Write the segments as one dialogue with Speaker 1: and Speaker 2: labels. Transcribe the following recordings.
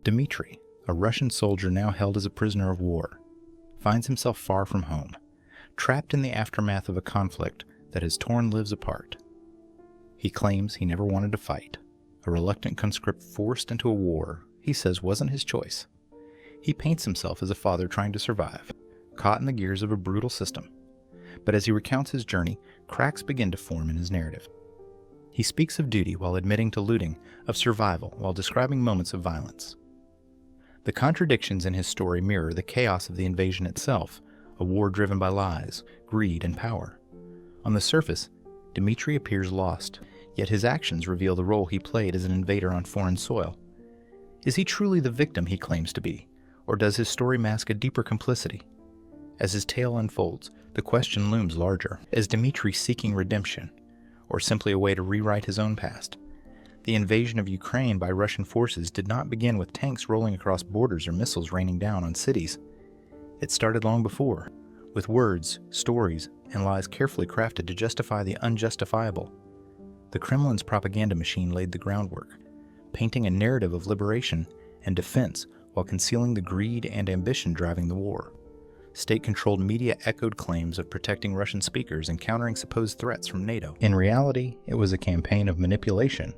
Speaker 1: Dmitri, a Russian soldier now held as a prisoner of war, finds himself far from home, trapped in the aftermath of a conflict that has torn lives apart. He claims he never wanted to fight, a reluctant conscript forced into a war he says wasn't his choice. He paints himself as a father trying to survive, caught in the gears of a brutal system. But as he recounts his journey, cracks begin to form in his narrative. He speaks of duty while admitting to looting, of survival while describing moments of violence. The contradictions in his story mirror the chaos of the invasion itself, a war driven by lies, greed, and power. On the surface, Dmitri appears lost, yet his actions reveal the role he played as an invader on foreign soil. Is he truly the victim he claims to be, or does his story mask a deeper complicity? As his tale unfolds, the question looms larger. Is Dmitri seeking redemption, or simply a way to rewrite his own past? The invasion of Ukraine by Russian forces did not begin with tanks rolling across borders or missiles raining down on cities. It started long before, with words, stories, and lies carefully crafted to justify the unjustifiable. The Kremlin's propaganda machine laid the groundwork, painting a narrative of liberation and defense while concealing the greed and ambition driving the war. State-controlled media echoed claims of protecting Russian speakers and countering supposed threats from NATO. In reality, it was a campaign of manipulation,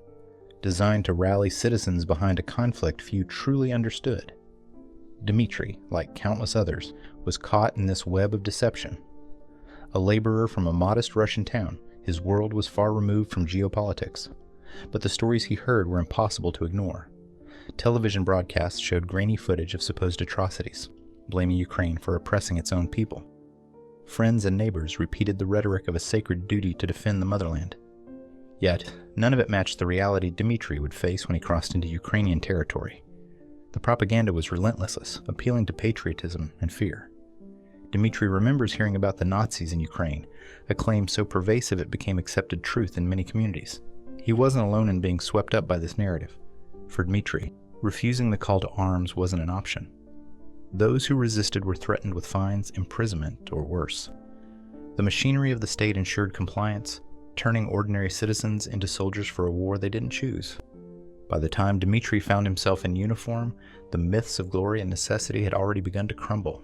Speaker 1: designed to rally citizens behind a conflict few truly understood. Dmitri, like countless others, was caught in this web of deception. A laborer from a modest Russian town, his world was far removed from geopolitics. But the stories he heard were impossible to ignore. Television broadcasts showed grainy footage of supposed atrocities, blaming Ukraine for oppressing its own people. Friends and neighbors repeated the rhetoric of a sacred duty to defend the motherland. Yet, none of it matched the reality Dmitri would face when he crossed into Ukrainian territory. The propaganda was relentless, appealing to patriotism and fear. Dmitri remembers hearing about the Nazis in Ukraine, a claim so pervasive it became accepted truth in many communities. He wasn't alone in being swept up by this narrative. For Dmitri, refusing the call to arms wasn't an option. Those who resisted were threatened with fines, imprisonment, or worse. The machinery of the state ensured compliance, turning ordinary citizens into soldiers for a war they didn't choose. By the time Dmitri found himself in uniform, the myths of glory and necessity had already begun to crumble.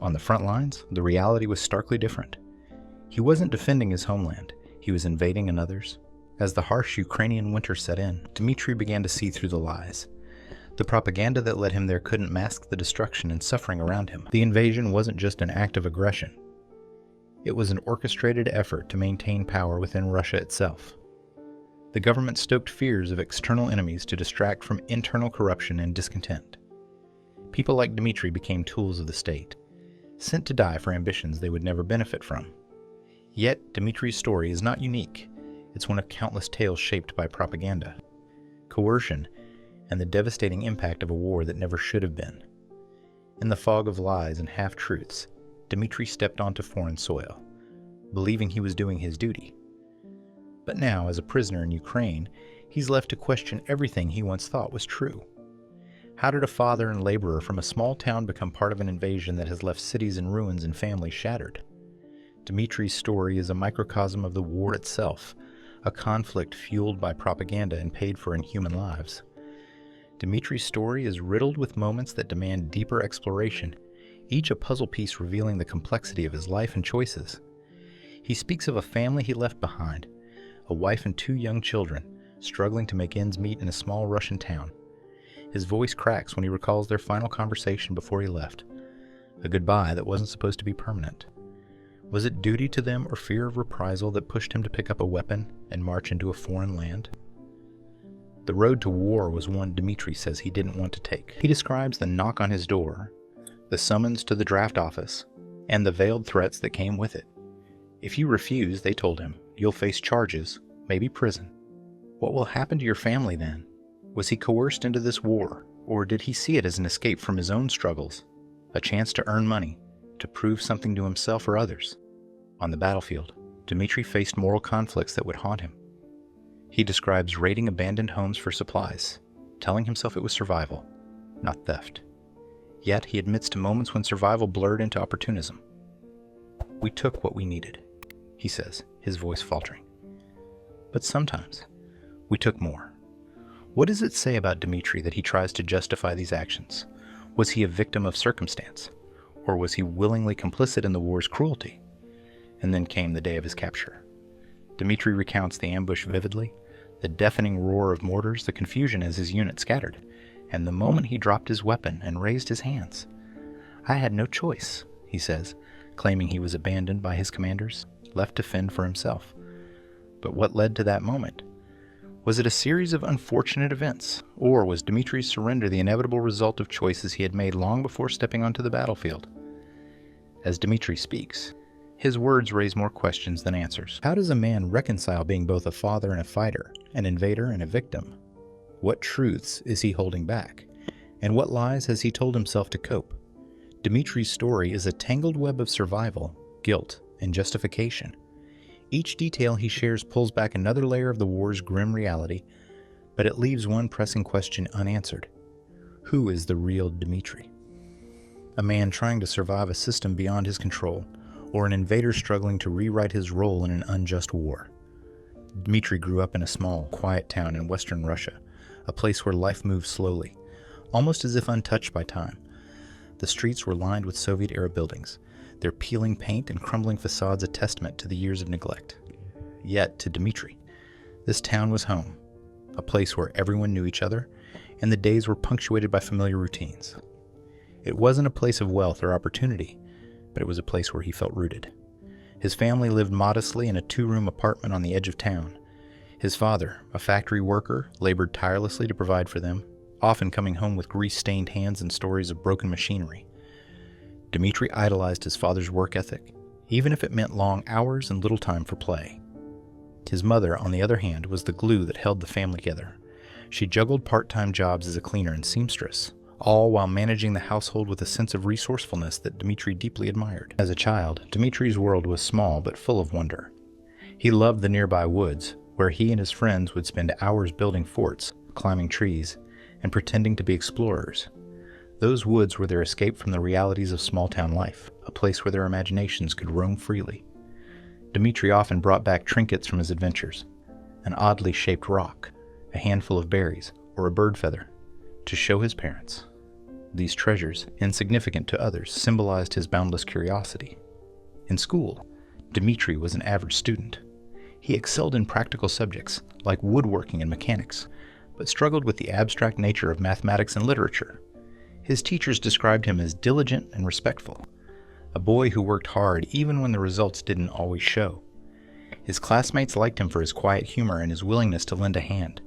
Speaker 1: On the front lines, the reality was starkly different. He wasn't defending his homeland, he was invading another's. As the harsh Ukrainian winter set in, Dmitri began to see through the lies. The propaganda that led him there couldn't mask the destruction and suffering around him. The invasion wasn't just an act of aggression. It was an orchestrated effort to maintain power within Russia itself. The government stoked fears of external enemies to distract from internal corruption and discontent. People like Dmitri became tools of the state, sent to die for ambitions they would never benefit from. Yet, Dmitri's story is not unique. It's one of countless tales shaped by propaganda, coercion, and the devastating impact of a war that never should have been. In the fog of lies and half-truths, Dmitri stepped onto foreign soil, believing he was doing his duty. But now, as a prisoner in Ukraine, he's left to question everything he once thought was true. How did a father and laborer from a small town become part of an invasion that has left cities in ruins and families shattered? Dmitri's story is a microcosm of the war itself, a conflict fueled by propaganda and paid for in human lives. Dmitri's story is riddled with moments that demand deeper exploration, each a puzzle piece revealing the complexity of his life and choices. He speaks of a family he left behind, a wife and 2 young children, struggling to make ends meet in a small Russian town. His voice cracks when he recalls their final conversation before he left, a goodbye that wasn't supposed to be permanent. Was it duty to them or fear of reprisal that pushed him to pick up a weapon and march into a foreign land? The road to war was one Dmitri says he didn't want to take. He describes the knock on his door, the summons to the draft office, and the veiled threats that came with it. If you refuse, they told him, you'll face charges, maybe prison. What will happen to your family then? Was he coerced into this war, or did he see it as an escape from his own struggles, a chance to earn money, to prove something to himself or others? On the battlefield, Dmitri faced moral conflicts that would haunt him. He describes raiding abandoned homes for supplies, telling himself it was survival, not theft. Yet he admits to moments when survival blurred into opportunism. We took what we needed, he says, his voice faltering. But sometimes, we took more. What does it say about Dmitri that he tries to justify these actions? Was he a victim of circumstance? Or was he willingly complicit in the war's cruelty? And then came the day of his capture. Dmitri recounts the ambush vividly, the deafening roar of mortars, the confusion as his unit scattered, and the moment he dropped his weapon and raised his hands. "I had no choice," he says, claiming he was abandoned by his commanders, left to fend for himself. But what led to that moment? Was it a series of unfortunate events, or was Dmitri's surrender the inevitable result of choices he had made long before stepping onto the battlefield? As Dmitri speaks, his words raise more questions than answers. How does a man reconcile being both a father and a fighter, an invader and a victim? What truths is he holding back? And what lies has he told himself to cope? Dmitri's story is a tangled web of survival, guilt, and justification. Each detail he shares pulls back another layer of the war's grim reality, but it leaves one pressing question unanswered. Who is the real Dmitri? A man trying to survive a system beyond his control, or an invader struggling to rewrite his role in an unjust war? Dmitri grew up in a small, quiet town in western Russia, a place where life moved slowly, almost as if untouched by time. The streets were lined with Soviet-era buildings, their peeling paint and crumbling facades a testament to the years of neglect. Yet, to Dmitri, this town was home, a place where everyone knew each other, and the days were punctuated by familiar routines. It wasn't a place of wealth or opportunity, but it was a place where he felt rooted. His family lived modestly in a 2-room apartment on the edge of town. His father, a factory worker, labored tirelessly to provide for them, often coming home with grease-stained hands and stories of broken machinery. Dmitri idolized his father's work ethic, even if it meant long hours and little time for play. His mother, on the other hand, was the glue that held the family together. She juggled part-time jobs as a cleaner and seamstress, all while managing the household with a sense of resourcefulness that Dmitri deeply admired. As a child, Dmitri's world was small but full of wonder. He loved the nearby woods, where he and his friends would spend hours building forts, climbing trees, and pretending to be explorers. Those woods were their escape from the realities of small-town life, a place where their imaginations could roam freely. Dmitri often brought back trinkets from his adventures, an oddly shaped rock, a handful of berries, or a bird feather, to show his parents. These treasures, insignificant to others, symbolized his boundless curiosity. In school, Dmitri was an average student. He excelled in practical subjects, like woodworking and mechanics, but struggled with the abstract nature of mathematics and literature. His teachers described him as diligent and respectful, a boy who worked hard even when the results didn't always show. His classmates liked him for his quiet humor and his willingness to lend a hand.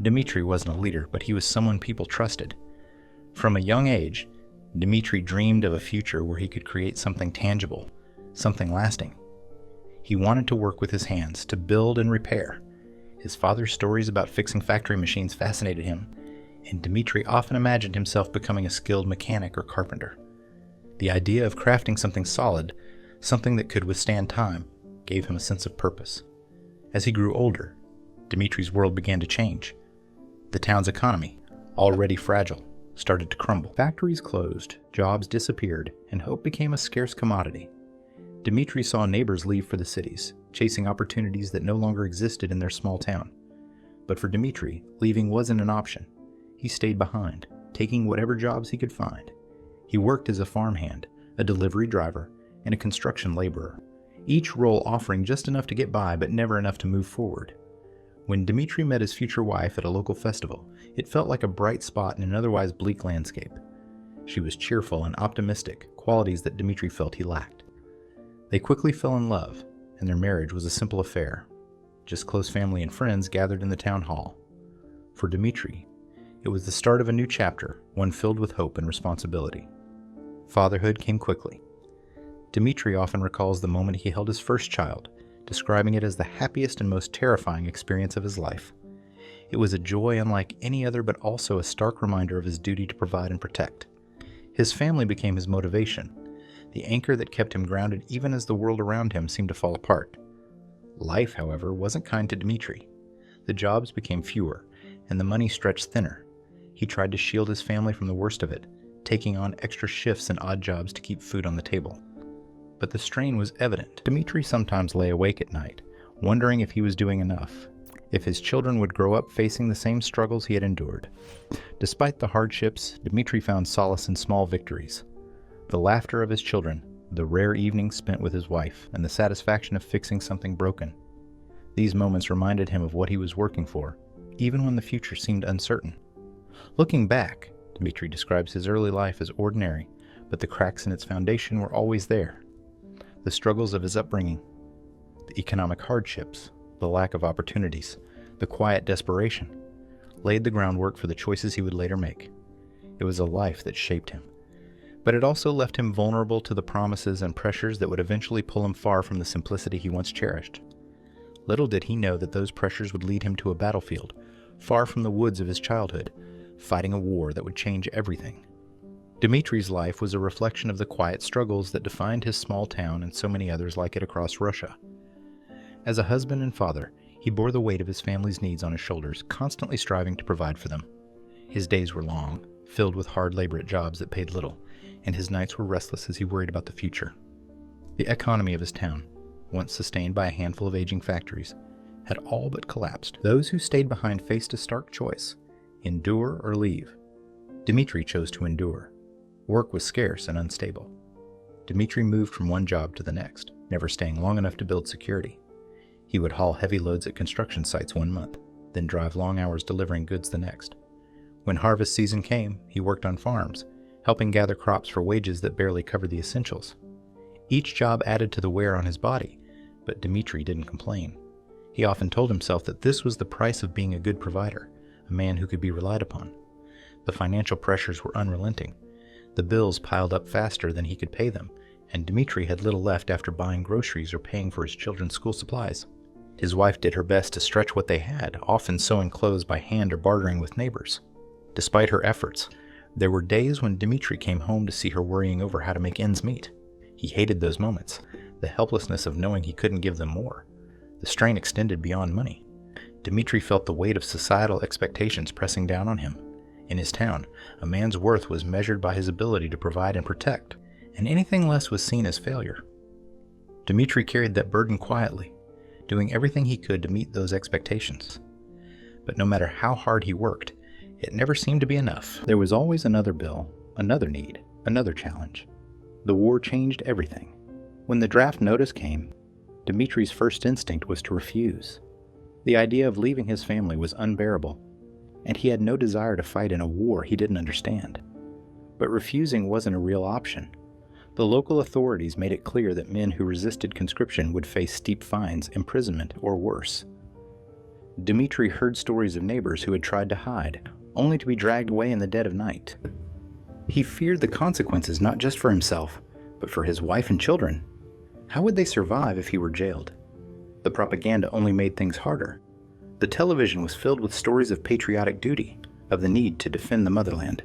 Speaker 1: Dmitri wasn't a leader, but he was someone people trusted. From a young age, Dmitri dreamed of a future where he could create something tangible, something lasting. He wanted to work with his hands, to build and repair. His father's stories about fixing factory machines fascinated him, and Dmitri often imagined himself becoming a skilled mechanic or carpenter. The idea of crafting something solid, something that could withstand time, gave him a sense of purpose. As he grew older, Dmitri's world began to change. The town's economy, already fragile, started to crumble. Factories closed, jobs disappeared, and hope became a scarce commodity. Dmitri saw neighbors leave for the cities, chasing opportunities that no longer existed in their small town. But for Dmitri, leaving wasn't an option. He stayed behind, taking whatever jobs he could find. He worked as a farmhand, a delivery driver, and a construction laborer, each role offering just enough to get by but never enough to move forward. When Dmitri met his future wife at a local festival, it felt like a bright spot in an otherwise bleak landscape. She was cheerful and optimistic, qualities that Dmitri felt he lacked. They quickly fell in love, and their marriage was a simple affair. Just close family and friends gathered in the town hall. For Dmitri, it was the start of a new chapter, one filled with hope and responsibility. Fatherhood came quickly. Dmitri often recalls the moment he held his first child, describing it as the happiest and most terrifying experience of his life. It was a joy unlike any other, but also a stark reminder of his duty to provide and protect. His family became his motivation, the anchor that kept him grounded even as the world around him seemed to fall apart. Life, however, wasn't kind to Dmitri. The jobs became fewer, and the money stretched thinner. He tried to shield his family from the worst of it, taking on extra shifts and odd jobs to keep food on the table. But the strain was evident. Dmitri sometimes lay awake at night, wondering if he was doing enough. if his children would grow up facing the same struggles he had endured. Despite the hardships, Dmitri found solace in small victories. The laughter of his children, the rare evenings spent with his wife, and the satisfaction of fixing something broken. These moments reminded him of what he was working for, even when the future seemed uncertain. Looking back, Dmitri describes his early life as ordinary, but the cracks in its foundation were always there. The struggles of his upbringing, the economic hardships, the lack of opportunities, the quiet desperation, laid the groundwork for the choices he would later make. It was a life that shaped him. But it also left him vulnerable to the promises and pressures that would eventually pull him far from the simplicity he once cherished. Little did he know that those pressures would lead him to a battlefield, far from the woods of his childhood, fighting a war that would change everything. Dmitri's life was a reflection of the quiet struggles that defined his small town and so many others like it across Russia. As a husband and father, he bore the weight of his family's needs on his shoulders, constantly striving to provide for them. His days were long, filled with hard labor at jobs that paid little, and his nights were restless as he worried about the future. The economy of his town, once sustained by a handful of aging factories, had all but collapsed. Those who stayed behind faced a stark choice: endure or leave. Dmitri chose to endure. Work was scarce and unstable. Dmitri moved from one job to the next, never staying long enough to build security. He would haul heavy loads at construction sites one month, then drive long hours delivering goods the next. When harvest season came, he worked on farms, helping gather crops for wages that barely covered the essentials. Each job added to the wear on his body, but Dmitri didn't complain. He often told himself that this was the price of being a good provider, a man who could be relied upon. The financial pressures were unrelenting. The bills piled up faster than he could pay them, and Dmitri had little left after buying groceries or paying for his children's school supplies. His wife did her best to stretch what they had, often sewing clothes by hand or bartering with neighbors. Despite her efforts, there were days when Dmitri came home to see her worrying over how to make ends meet. He hated those moments, the helplessness of knowing he couldn't give them more. The strain extended beyond money. Dmitri felt the weight of societal expectations pressing down on him. In his town, a man's worth was measured by his ability to provide and protect, and anything less was seen as failure. Dmitri carried that burden quietly, doing everything he could to meet those expectations. But no matter how hard he worked, it never seemed to be enough. There was always another bill, another need, another challenge. The war changed everything. When the draft notice came, Dmitri's first instinct was to refuse. The idea of leaving his family was unbearable, and he had no desire to fight in a war he didn't understand. But refusing wasn't a real option. The local authorities made it clear that men who resisted conscription would face steep fines, imprisonment, or worse. Dmitri heard stories of neighbors who had tried to hide, only to be dragged away in the dead of night. He feared the consequences not just for himself, but for his wife and children. How would they survive if he were jailed? The propaganda only made things harder. The television was filled with stories of patriotic duty, of the need to defend the motherland.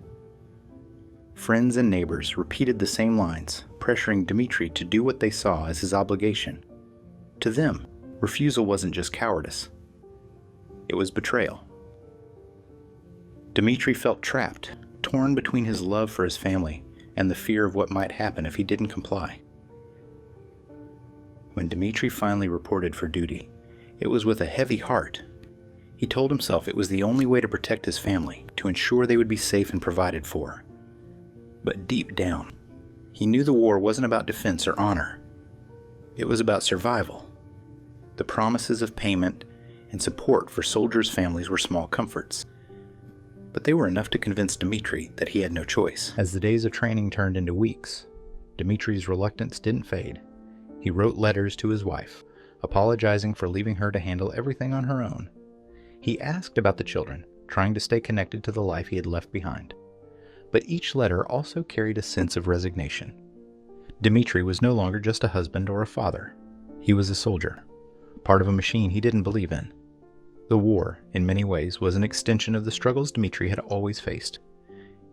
Speaker 1: Friends and neighbors repeated the same lines, pressuring Dmitri to do what they saw as his obligation. To them, refusal wasn't just cowardice. It was betrayal. Dmitri felt trapped, torn between his love for his family and the fear of what might happen if he didn't comply. When Dmitri finally reported for duty, it was with a heavy heart. He told himself it was the only way to protect his family, to ensure they would be safe and provided for. But deep down, he knew the war wasn't about defense or honor. It was about survival. The promises of payment and support for soldiers' families were small comforts, but they were enough to convince Dmitri that he had no choice. As the days of training turned into weeks, Dmitri's reluctance didn't fade. He wrote letters to his wife, apologizing for leaving her to handle everything on her own. He asked about the children, trying to stay connected to the life he had left behind. But each letter also carried a sense of resignation. Dmitri was no longer just a husband or a father. He was a soldier, part of a machine he didn't believe in. The war, in many ways, was an extension of the struggles Dmitri had always faced.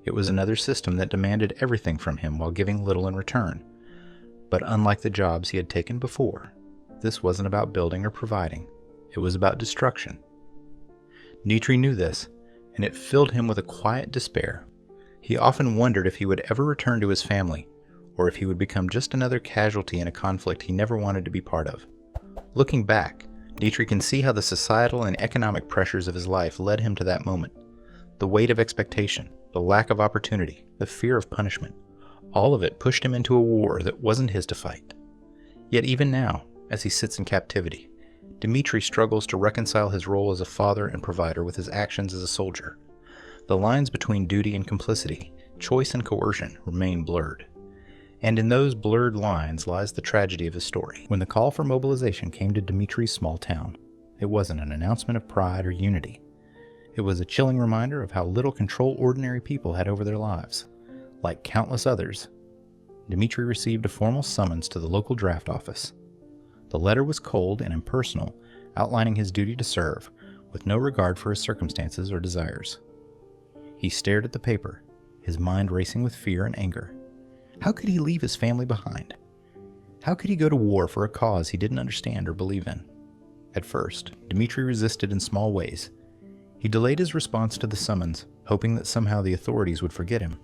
Speaker 1: It was another system that demanded everything from him while giving little in return. But unlike the jobs he had taken before, this wasn't about building or providing. It was about destruction. Dmitri knew this, and it filled him with a quiet despair. He often wondered if he would ever return to his family, or if he would become just another casualty in a conflict he never wanted to be part of. Looking back, Dmitri can see how the societal and economic pressures of his life led him to that moment. The weight of expectation, the lack of opportunity, the fear of punishment, all of it pushed him into a war that wasn't his to fight. Yet even now, as he sits in captivity, Dmitri struggles to reconcile his role as a father and provider with his actions as a soldier. The lines between duty and complicity, choice and coercion remain blurred. And in those blurred lines lies the tragedy of his story. When the call for mobilization came to Dmitri's small town, it wasn't an announcement of pride or unity. It was a chilling reminder of how little control ordinary people had over their lives. Like countless others, Dmitri received a formal summons to the local draft office. The letter was cold and impersonal, outlining his duty to serve, with no regard for his circumstances or desires. He stared at the paper, his mind racing with fear and anger. How could he leave his family behind? How could he go to war for a cause he didn't understand or believe in? At first, Dmitri resisted in small ways. He delayed his response to the summons, hoping that somehow the authorities would forget him.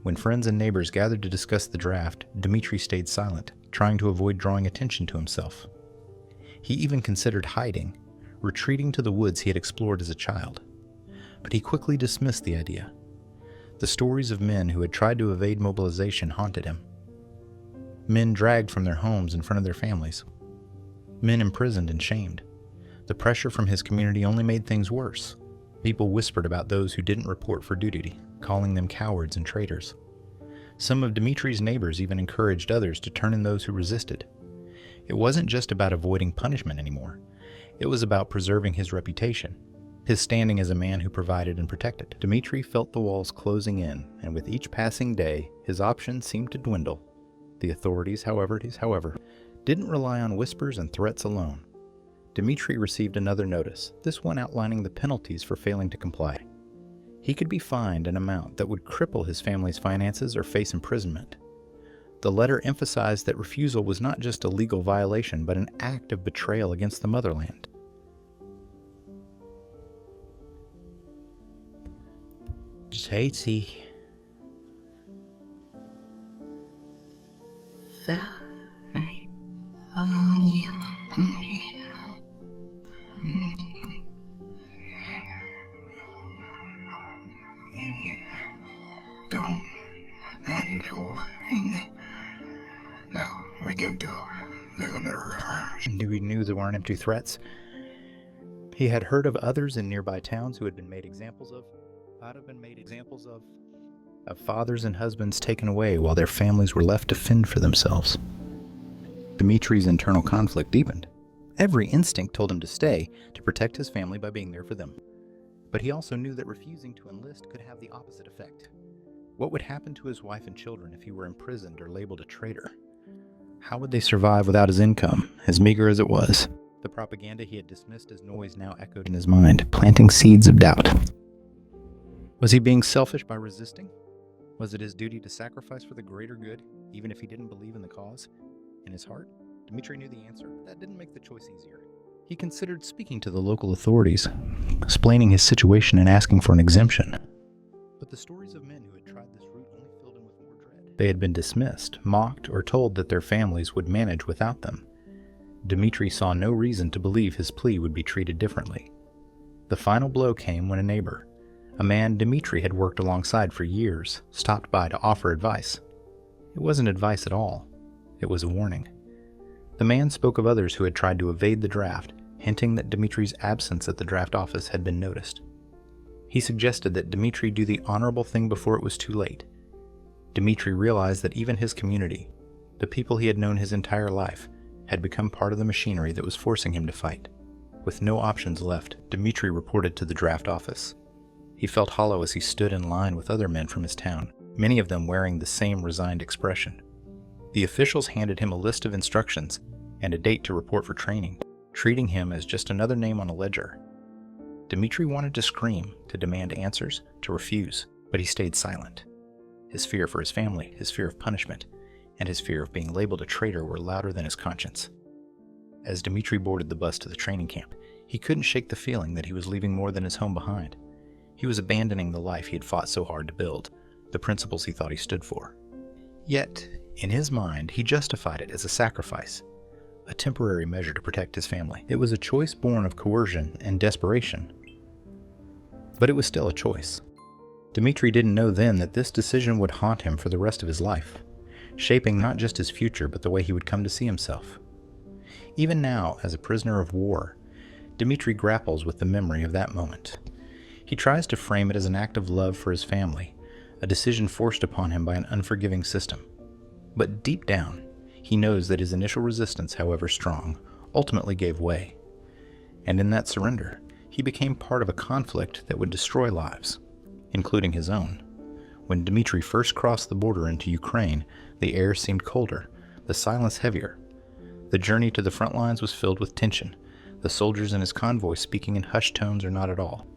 Speaker 1: When friends and neighbors gathered to discuss the draft, Dmitri stayed silent, trying to avoid drawing attention to himself. He even considered hiding, retreating to the woods he had explored as a child. But he quickly dismissed the idea. The stories of men who had tried to evade mobilization haunted him. Men dragged from their homes in front of their families. Men imprisoned and shamed. The pressure from his community only made things worse. People whispered about those who didn't report for duty, calling them cowards and traitors. Some of Dmitri's neighbors even encouraged others to turn in those who resisted. It wasn't just about avoiding punishment anymore. It was about preserving his reputation, his standing as a man who provided and protected. Dmitri felt the walls closing in, and with each passing day, his options seemed to dwindle. The authorities, however, didn't rely on whispers and threats alone. Dmitri received another notice, this one outlining the penalties for failing to comply. He could be fined an amount that would cripple his family's finances or face imprisonment. The letter emphasized that refusal was not just a legal violation, but an act of betrayal against the motherland. Traitor. Dewey knew there weren't empty threats. He had heard of others in nearby towns who had been made examples of, of fathers and husbands taken away while their families were left to fend for themselves. Dmitri's internal conflict deepened. Every instinct told him to stay, to protect his family by being there for them. But he also knew that refusing to enlist could have the opposite effect. What would happen to his wife and children if he were imprisoned or labeled a traitor? How would they survive without his income, as meager as it was? The propaganda he had dismissed as noise now echoed in his mind, planting seeds of doubt. Was he being selfish by resisting? Was it his duty to sacrifice for the greater good, even if he didn't believe in the cause? In his heart, Dmitri knew the answer. That didn't make the choice easier. He considered speaking to the local authorities, explaining his situation and asking for an exemption. But the stories of men who had tried this route only filled him with more dread. They had been dismissed, mocked, or told that their families would manage without them. Dmitri saw no reason to believe his plea would be treated differently. The final blow came when a neighbor, a man Dmitri had worked alongside for years, stopped by to offer advice. It wasn't advice at all. It was a warning. The man spoke of others who had tried to evade the draft, hinting that Dmitri's absence at the draft office had been noticed. He suggested that Dmitri do the honorable thing before it was too late. Dmitri realized that even his community, the people he had known his entire life, had become part of the machinery that was forcing him to fight. With no options left, Dmitri reported to the draft office. He felt hollow as he stood in line with other men from his town, many of them wearing the same resigned expression. The officials handed him a list of instructions and a date to report for training, treating him as just another name on a ledger. Dmitri wanted to scream, to demand answers, to refuse, but he stayed silent. His fear for his family, his fear of punishment, and his fear of being labeled a traitor were louder than his conscience. As Dmitri boarded the bus to the training camp, he couldn't shake the feeling that he was leaving more than his home behind. He was abandoning the life he had fought so hard to build, the principles he thought he stood for. Yet, in his mind, he justified it as a sacrifice, a temporary measure to protect his family. It was a choice born of coercion and desperation, but it was still a choice. Dmitri didn't know then that this decision would haunt him for the rest of his life, shaping not just his future but the way he would come to see himself. Even now, as a prisoner of war, Dmitri grapples with the memory of that moment. He tries to frame it as an act of love for his family, a decision forced upon him by an unforgiving system. But deep down, he knows that his initial resistance, however strong, ultimately gave way. And in that surrender, he became part of a conflict that would destroy lives, including his own. When Dmitri first crossed the border into Ukraine, the air seemed colder, the silence heavier. The journey to the front lines was filled with tension, the soldiers in his convoy speaking in hushed tones or not at all.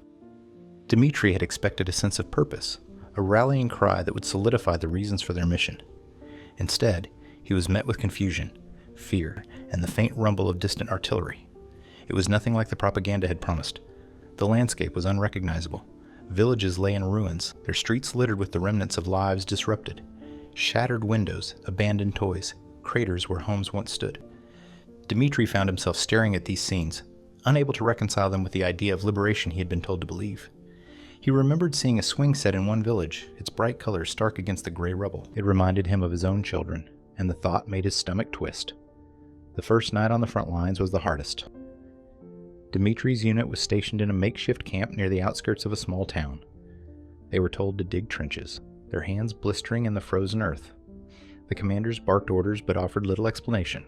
Speaker 1: Dmitri had expected a sense of purpose, a rallying cry that would solidify the reasons for their mission. Instead, he was met with confusion, fear, and the faint rumble of distant artillery. It was nothing like the propaganda had promised. The landscape was unrecognizable. Villages lay in ruins, their streets littered with the remnants of lives disrupted. Shattered windows, abandoned toys, craters where homes once stood. Dmitri found himself staring at these scenes, unable to reconcile them with the idea of liberation he had been told to believe. He remembered seeing a swing set in one village, its bright colors stark against the gray rubble. It reminded him of his own children, and the thought made his stomach twist. The first night on the front lines was the hardest. Dmitri's unit was stationed in a makeshift camp near the outskirts of a small town. They were told to dig trenches, their hands blistering in the frozen earth. The commanders barked orders but offered little explanation.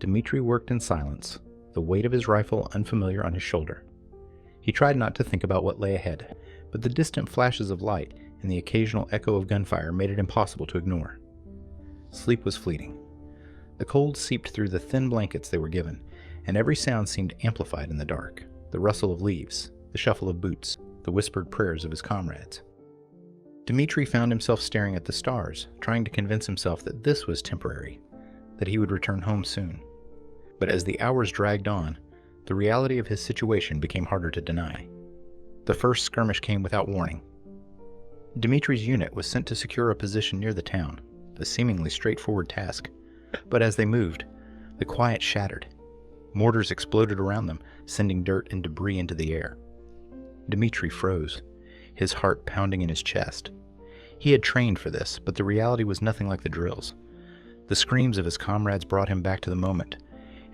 Speaker 1: Dmitri worked in silence, the weight of his rifle unfamiliar on his shoulder. He tried not to think about what lay ahead, but the distant flashes of light and the occasional echo of gunfire made it impossible to ignore. Sleep was fleeting. The cold seeped through the thin blankets they were given, and every sound seemed amplified in the dark. The rustle of leaves, the shuffle of boots, the whispered prayers of his comrades. Dmitri found himself staring at the stars, trying to convince himself that this was temporary, that he would return home soon. But as the hours dragged on, the reality of his situation became harder to deny. The first skirmish came without warning. Dmitri's unit was sent to secure a position near the town, a seemingly straightforward task. But as they moved, the quiet shattered. Mortars exploded around them, sending dirt and debris into the air. Dmitri froze, his heart pounding in his chest. He had trained for this, but the reality was nothing like the drills. The screams of his comrades brought him back to the moment,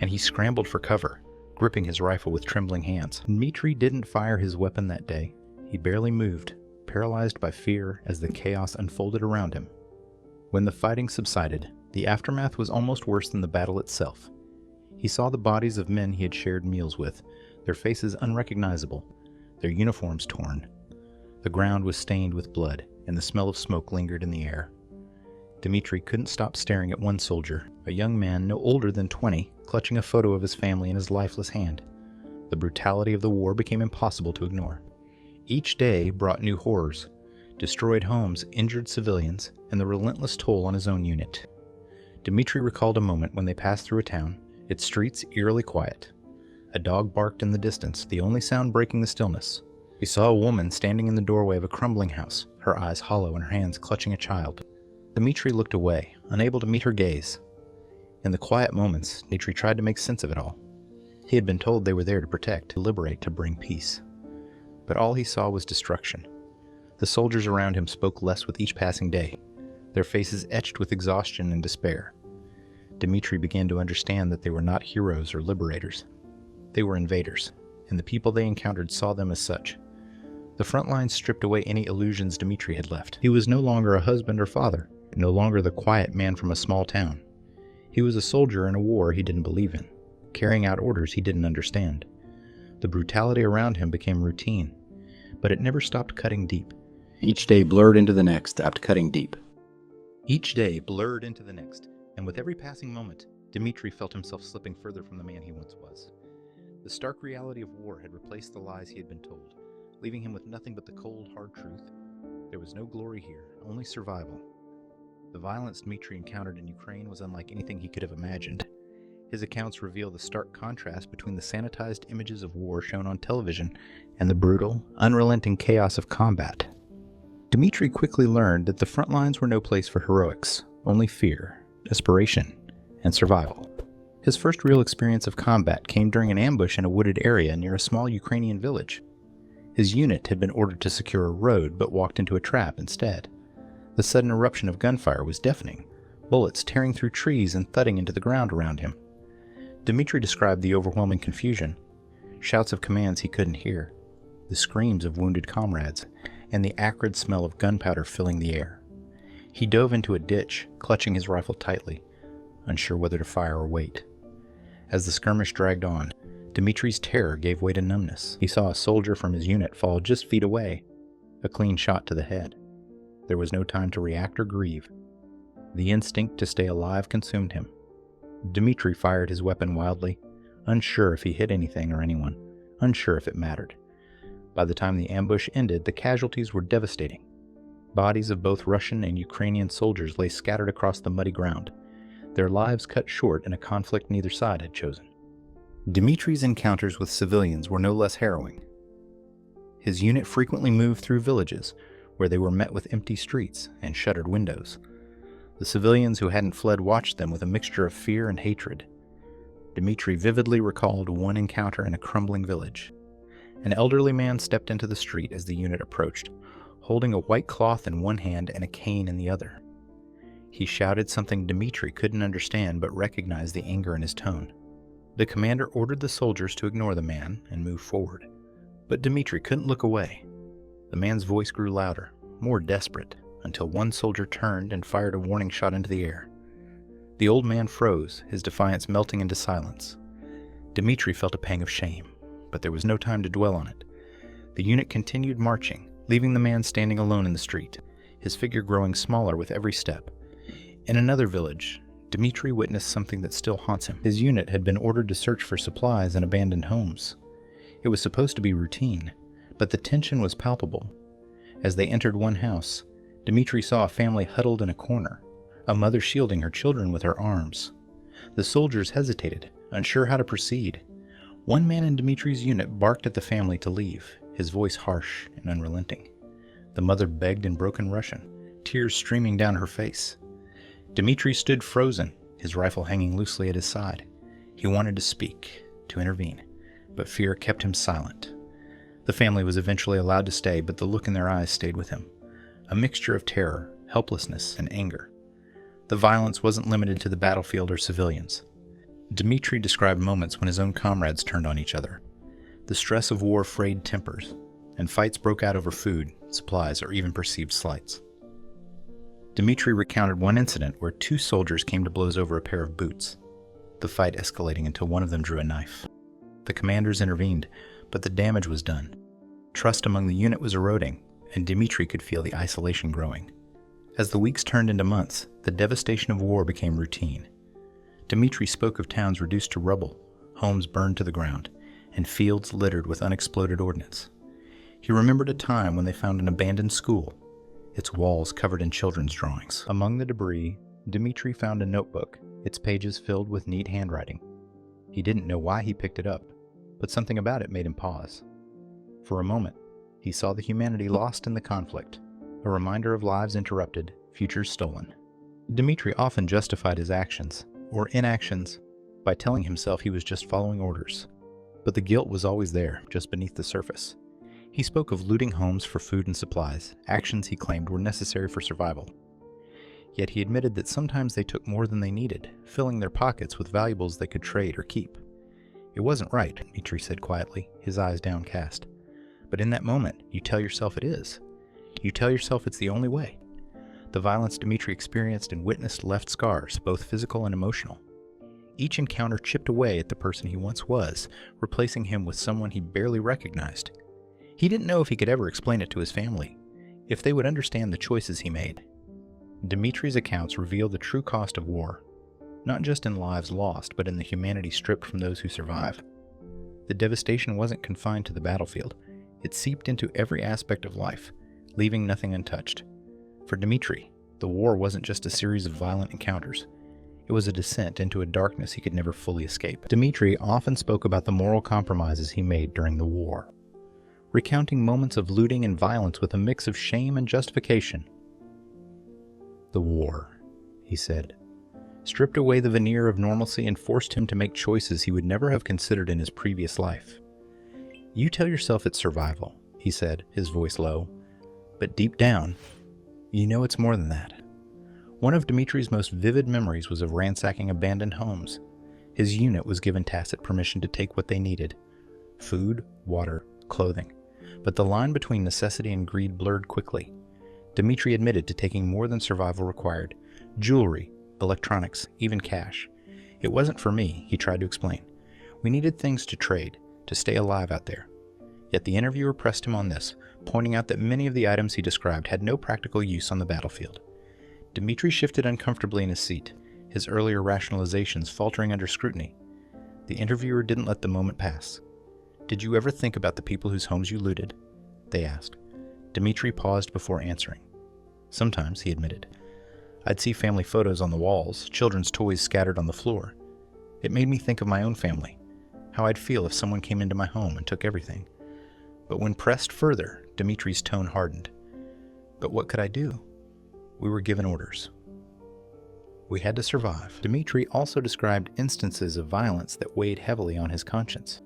Speaker 1: and he scrambled for cover, gripping his rifle with trembling hands. Dmitri didn't fire his weapon that day. He barely moved, paralyzed by fear as the chaos unfolded around him. When the fighting subsided, the aftermath was almost worse than the battle itself. He saw the bodies of men he had shared meals with, their faces unrecognizable, their uniforms torn. The ground was stained with blood, and the smell of smoke lingered in the air. Dmitri couldn't stop staring at one soldier, a young man no older than 20, clutching a photo of his family in his lifeless hand. The brutality of the war became impossible to ignore. Each day brought new horrors, destroyed homes, injured civilians, and the relentless toll on his own unit. Dmitri recalled a moment when they passed through a town, its streets eerily quiet. A dog barked in the distance, the only sound breaking the stillness. He saw a woman standing in the doorway of a crumbling house, her eyes hollow and her hands clutching a child. Dmitri looked away, unable to meet her gaze. In the quiet moments, Dmitri tried to make sense of it all. He had been told they were there to protect, to liberate, to bring peace. But all he saw was destruction. The soldiers around him spoke less with each passing day, their faces etched with exhaustion and despair. Dmitri began to understand that they were not heroes or liberators. They were invaders, and the people they encountered saw them as such. The front lines stripped away any illusions Dmitri had left. He was no longer a husband or father, no longer the quiet man from a small town. He was a soldier in a war he didn't believe in, carrying out orders he didn't understand. The brutality around him became routine, but it never stopped cutting deep.
Speaker 2: Each day blurred into the next, stopped cutting deep.
Speaker 1: Each day blurred into the next, and with every passing moment, Dmitri felt himself slipping further from the man he once was. The stark reality of war had replaced the lies he had been told, leaving him with nothing but the cold, hard truth. There was no glory here, only survival. The violence Dmitri encountered in Ukraine was unlike anything he could have imagined. His accounts reveal the stark contrast between the sanitized images of war shown on television and the brutal, unrelenting chaos of combat. Dmitri quickly learned that the front lines were no place for heroics, only fear, desperation, and survival. His first real experience of combat came during an ambush in a wooded area near a small Ukrainian village. His unit had been ordered to secure a road but walked into a trap instead. The sudden eruption of gunfire was deafening, bullets tearing through trees and thudding into the ground around him. Dmitri described the overwhelming confusion, shouts of commands he couldn't hear, the screams of wounded comrades, and the acrid smell of gunpowder filling the air. He dove into a ditch, clutching his rifle tightly, unsure whether to fire or wait. As the skirmish dragged on, Dmitri's terror gave way to numbness. He saw a soldier from his unit fall just feet away, a clean shot to the head. There was no time to react or grieve. The instinct to stay alive consumed him. Dmitri fired his weapon wildly, unsure if he hit anything or anyone, unsure if it mattered. By the time the ambush ended, the casualties were devastating. Bodies of both Russian and Ukrainian soldiers lay scattered across the muddy ground, their lives cut short in a conflict neither side had chosen. Dmitri's encounters with civilians were no less harrowing. His unit frequently moved through villages where they were met with empty streets and shuttered windows. The civilians who hadn't fled watched them with a mixture of fear and hatred. Dmitri vividly recalled one encounter in a crumbling village. An elderly man stepped into the street as the unit approached, holding a white cloth in one hand and a cane in the other. He shouted something Dmitri couldn't understand but recognized the anger in his tone. The commander ordered the soldiers to ignore the man and move forward, but Dmitri couldn't look away. The man's voice grew louder, more desperate, until one soldier turned and fired a warning shot into the air. The old man froze, his defiance melting into silence. Dmitri felt a pang of shame, but there was no time to dwell on it. The unit continued marching, leaving the man standing alone in the street, his figure growing smaller with every step. In another village, Dmitri witnessed something that still haunts him. His unit had been ordered to search for supplies in abandoned homes. It was supposed to be routine, but the tension was palpable. As they entered one house, Dmitri saw a family huddled in a corner, a mother shielding her children with her arms. The soldiers hesitated, unsure how to proceed. One man in Dmitri's unit barked at the family to leave, his voice harsh and unrelenting. The mother begged in broken Russian, tears streaming down her face. Dmitri stood frozen, his rifle hanging loosely at his side. He wanted to speak, to intervene, but fear kept him silent. The family was eventually allowed to stay, but the look in their eyes stayed with him. A mixture of terror, helplessness, and anger. The violence wasn't limited to the battlefield or civilians. Dmitri described moments when his own comrades turned on each other. The stress of war frayed tempers, and fights broke out over food, supplies, or even perceived slights. Dmitri recounted one incident where two soldiers came to blows over a pair of boots, the fight escalating until one of them drew a knife. The commanders intervened, but the damage was done. Trust among the unit was eroding, and Dmitri could feel the isolation growing. As the weeks turned into months, the devastation of war became routine. Dmitri spoke of towns reduced to rubble, homes burned to the ground, and fields littered with unexploded ordnance. He remembered a time when they found an abandoned school, its walls covered in children's drawings. Among the debris, Dmitri found a notebook, its pages filled with neat handwriting. He didn't know why he picked it up, but something about it made him pause. For a moment, he saw the humanity lost in the conflict, a reminder of lives interrupted, futures stolen. Dmitri often justified his actions, or inactions, by telling himself he was just following orders. But the guilt was always there, just beneath the surface. He spoke of looting homes for food and supplies, actions he claimed were necessary for survival. Yet he admitted that sometimes they took more than they needed, filling their pockets with valuables they could trade or keep. It wasn't right, Dmitri said quietly, his eyes downcast. But in that moment, you tell yourself it is. You tell yourself it's the only way. The violence Dmitri experienced and witnessed left scars, both physical and emotional. Each encounter chipped away at the person he once was, replacing him with someone he barely recognized. He didn't know if he could ever explain it to his family, if they would understand the choices he made. Dmitri's accounts reveal the true cost of war, not just in lives lost, but in the humanity stripped from those who survive. The devastation wasn't confined to the battlefield. It seeped into every aspect of life, leaving nothing untouched. For Dmitri, the war wasn't just a series of violent encounters. It was a descent into a darkness he could never fully escape. Dmitri often spoke about the moral compromises he made during the war, recounting moments of looting and violence with a mix of shame and justification. The war, he said, stripped away the veneer of normalcy and forced him to make choices he would never have considered in his previous life. "You tell yourself it's survival," he said, his voice low. "But deep down, you know it's more than that." One of Dimitri's most vivid memories was of ransacking abandoned homes. His unit was given tacit permission to take what they needed: food, water, clothing. But the line between necessity and greed blurred quickly. Dimitri admitted to taking more than survival required: jewelry, electronics, even cash. "It wasn't for me," he tried to explain. "We needed things to trade, to stay alive out there." Yet the interviewer pressed him on this, pointing out that many of the items he described had no practical use on the battlefield. Dimitri shifted uncomfortably in his seat, his earlier rationalizations faltering under scrutiny. The interviewer didn't let the moment pass. "Did you ever think about the people whose homes you looted?" they asked. Dimitri paused before answering. "Sometimes," he admitted. "I'd see family photos on the walls, children's toys scattered on the floor. It made me think of my own family, how I'd feel if someone came into my home and took everything." But when pressed further, Dimitri's tone hardened. "But what could I do? We were given orders. We had to survive." Dimitri also described instances of violence that weighed heavily on his conscience.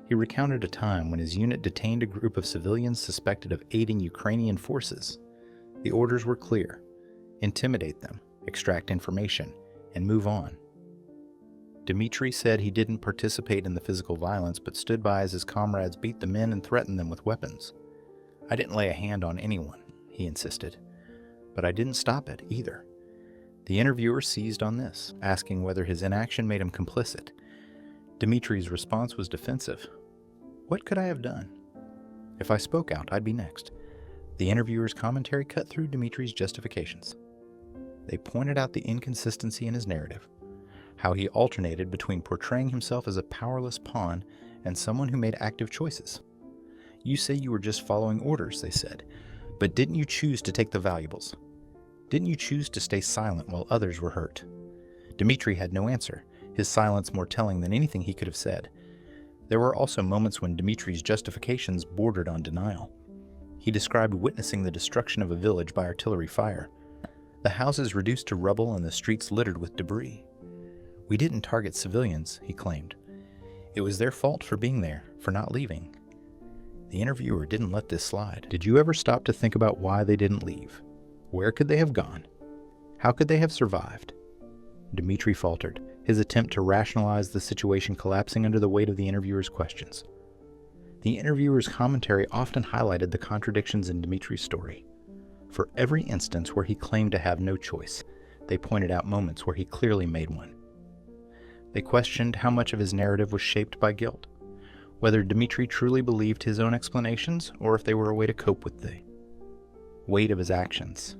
Speaker 1: He recounted a time when his unit detained a group of civilians suspected of aiding Ukrainian forces. The orders were clear: intimidate them, extract information, and move on. Dimitri said he didn't participate in the physical violence, but stood by as his comrades beat the men and threatened them with weapons. "I didn't lay a hand on anyone," he insisted. "But I didn't stop it, either." The interviewer seized on this, asking whether his inaction made him complicit. Dimitri's response was defensive. "What could I have done? If I spoke out, I'd be next." The interviewer's commentary cut through Dimitri's justifications. They pointed out the inconsistency in his narrative, how he alternated between portraying himself as a powerless pawn and someone who made active choices. "You say you were just following orders," they said, "but didn't you choose to take the valuables? Didn't you choose to stay silent while others were hurt?" Dimitri had no answer, his silence more telling than anything he could have said. There were also moments when Dimitri's justifications bordered on denial. He described witnessing the destruction of a village by artillery fire, the houses reduced to rubble and the streets littered with debris. "We didn't target civilians," he claimed. "It was their fault for being there, for not leaving." The interviewer didn't let this slide. "Did you ever stop to think about why they didn't leave? Where could they have gone? How could they have survived?" Dimitri faltered, his attempt to rationalize the situation collapsing under the weight of the interviewer's questions. The interviewer's commentary often highlighted the contradictions in Dimitri's story. For every instance where he claimed to have no choice, they pointed out moments where he clearly made one. They questioned how much of his narrative was shaped by guilt, whether Dimitri truly believed his own explanations or if they were a way to cope with the weight of his actions.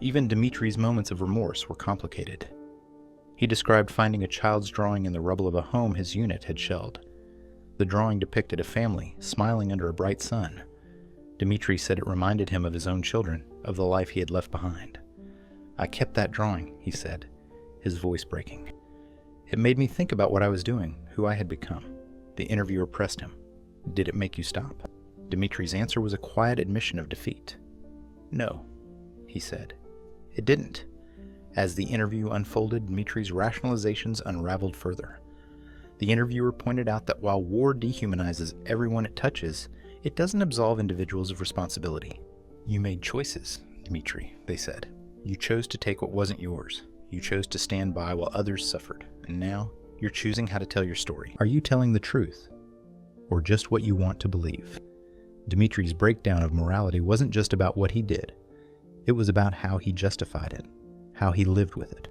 Speaker 1: Even Dimitri's moments of remorse were complicated. He described finding a child's drawing in the rubble of a home his unit had shelled. The drawing depicted a family smiling under a bright sun. Dimitri said it reminded him of his own children, of the life he had left behind. "I kept that drawing," he said, his voice breaking. "It made me think about what I was doing, who I had become." The interviewer pressed him. "Did it make you stop?" Dimitri's answer was a quiet admission of defeat. "No," he said. "It didn't." As the interview unfolded, Dimitri's rationalizations unraveled further. The interviewer pointed out that while war dehumanizes everyone it touches, it doesn't absolve individuals of responsibility. "You made choices, Dimitri," they said. "You chose to take what wasn't yours. You chose to stand by while others suffered. And now, you're choosing how to tell your story. Are you telling the truth? Or just what you want to believe?" Dimitri's breakdown of morality wasn't just about what he did. It was about how he justified it, how he lived with it.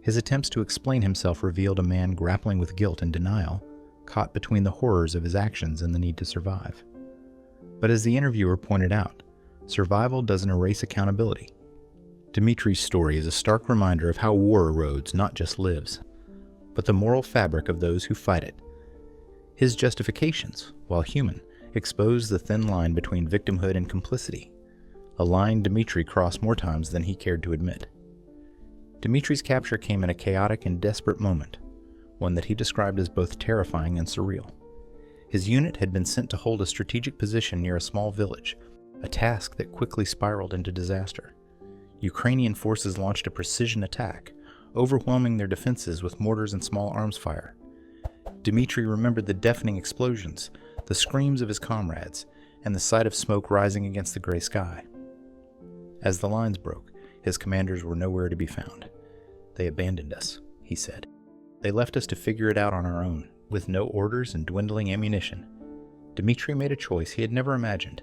Speaker 1: His attempts to explain himself revealed a man grappling with guilt and denial, caught between the horrors of his actions and the need to survive. But as the interviewer pointed out, survival doesn't erase accountability. Dimitri's story is a stark reminder of how war erodes not just lives, but the moral fabric of those who fight it. His justifications, while human, expose the thin line between victimhood and complicity, a line Dimitri crossed more times than he cared to admit. Dimitri's capture came in a chaotic and desperate moment, one that he described as both terrifying and surreal. His unit had been sent to hold a strategic position near a small village, a task that quickly spiraled into disaster. Ukrainian forces launched a precision attack, overwhelming their defenses with mortars and small arms fire. Dmitri remembered the deafening explosions, the screams of his comrades, and the sight of smoke rising against the gray sky. As the lines broke, his commanders were nowhere to be found. "They abandoned us," he said. "They left us to figure it out on our own, with no orders and dwindling ammunition." Dmitri made a choice he had never imagined.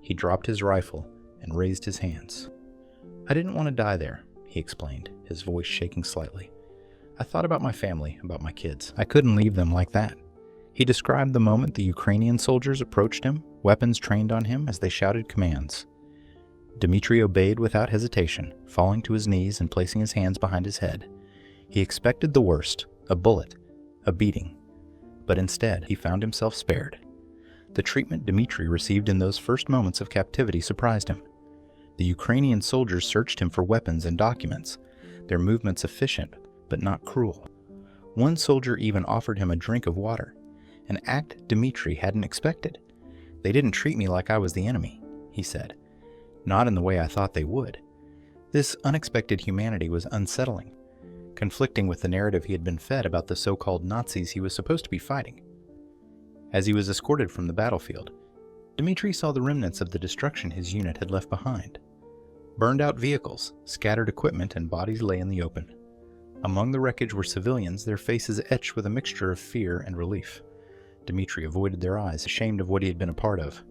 Speaker 1: He dropped his rifle and raised his hands. "I didn't want to die there," he explained, his voice shaking slightly. "I thought about my family, about my kids. I couldn't leave them like that." He described the moment the Ukrainian soldiers approached him, weapons trained on him as they shouted commands. Dmitri obeyed without hesitation, falling to his knees and placing his hands behind his head. He expected the worst, a bullet, a beating. But instead, he found himself spared. The treatment Dmitri received in those first moments of captivity surprised him. The Ukrainian soldiers searched him for weapons and documents, their movements efficient, but not cruel. One soldier even offered him a drink of water, an act Dmitri hadn't expected. "They didn't treat me like I was the enemy," he said. "Not in the way I thought they would." This unexpected humanity was unsettling, conflicting with the narrative he had been fed about the so-called Nazis he was supposed to be fighting. As he was escorted from the battlefield, Dmitri saw the remnants of the destruction his unit had left behind. Burned-out vehicles, scattered equipment, and bodies lay in the open. Among the wreckage were civilians, their faces etched with a mixture of fear and relief. Dmitri avoided their eyes, ashamed of what he had been a part of.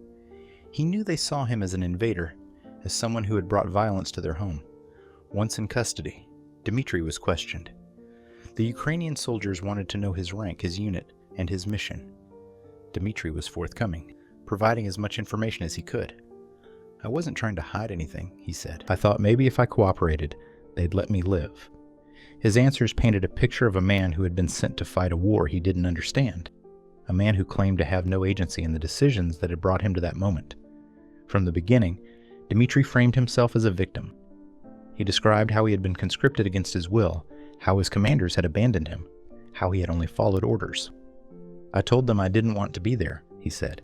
Speaker 1: He knew they saw him as an invader, as someone who had brought violence to their home. Once in custody, Dmitri was questioned. The Ukrainian soldiers wanted to know his rank, his unit, and his mission. Dmitri was forthcoming, providing as much information as he could. "I wasn't trying to hide anything," he said. "I thought maybe if I cooperated, they'd let me live." His answers painted a picture of a man who had been sent to fight a war he didn't understand, a man who claimed to have no agency in the decisions that had brought him to that moment. From the beginning, Dmitri framed himself as a victim. He described how he had been conscripted against his will, how his commanders had abandoned him, how he had only followed orders. "I told them I didn't want to be there," he said.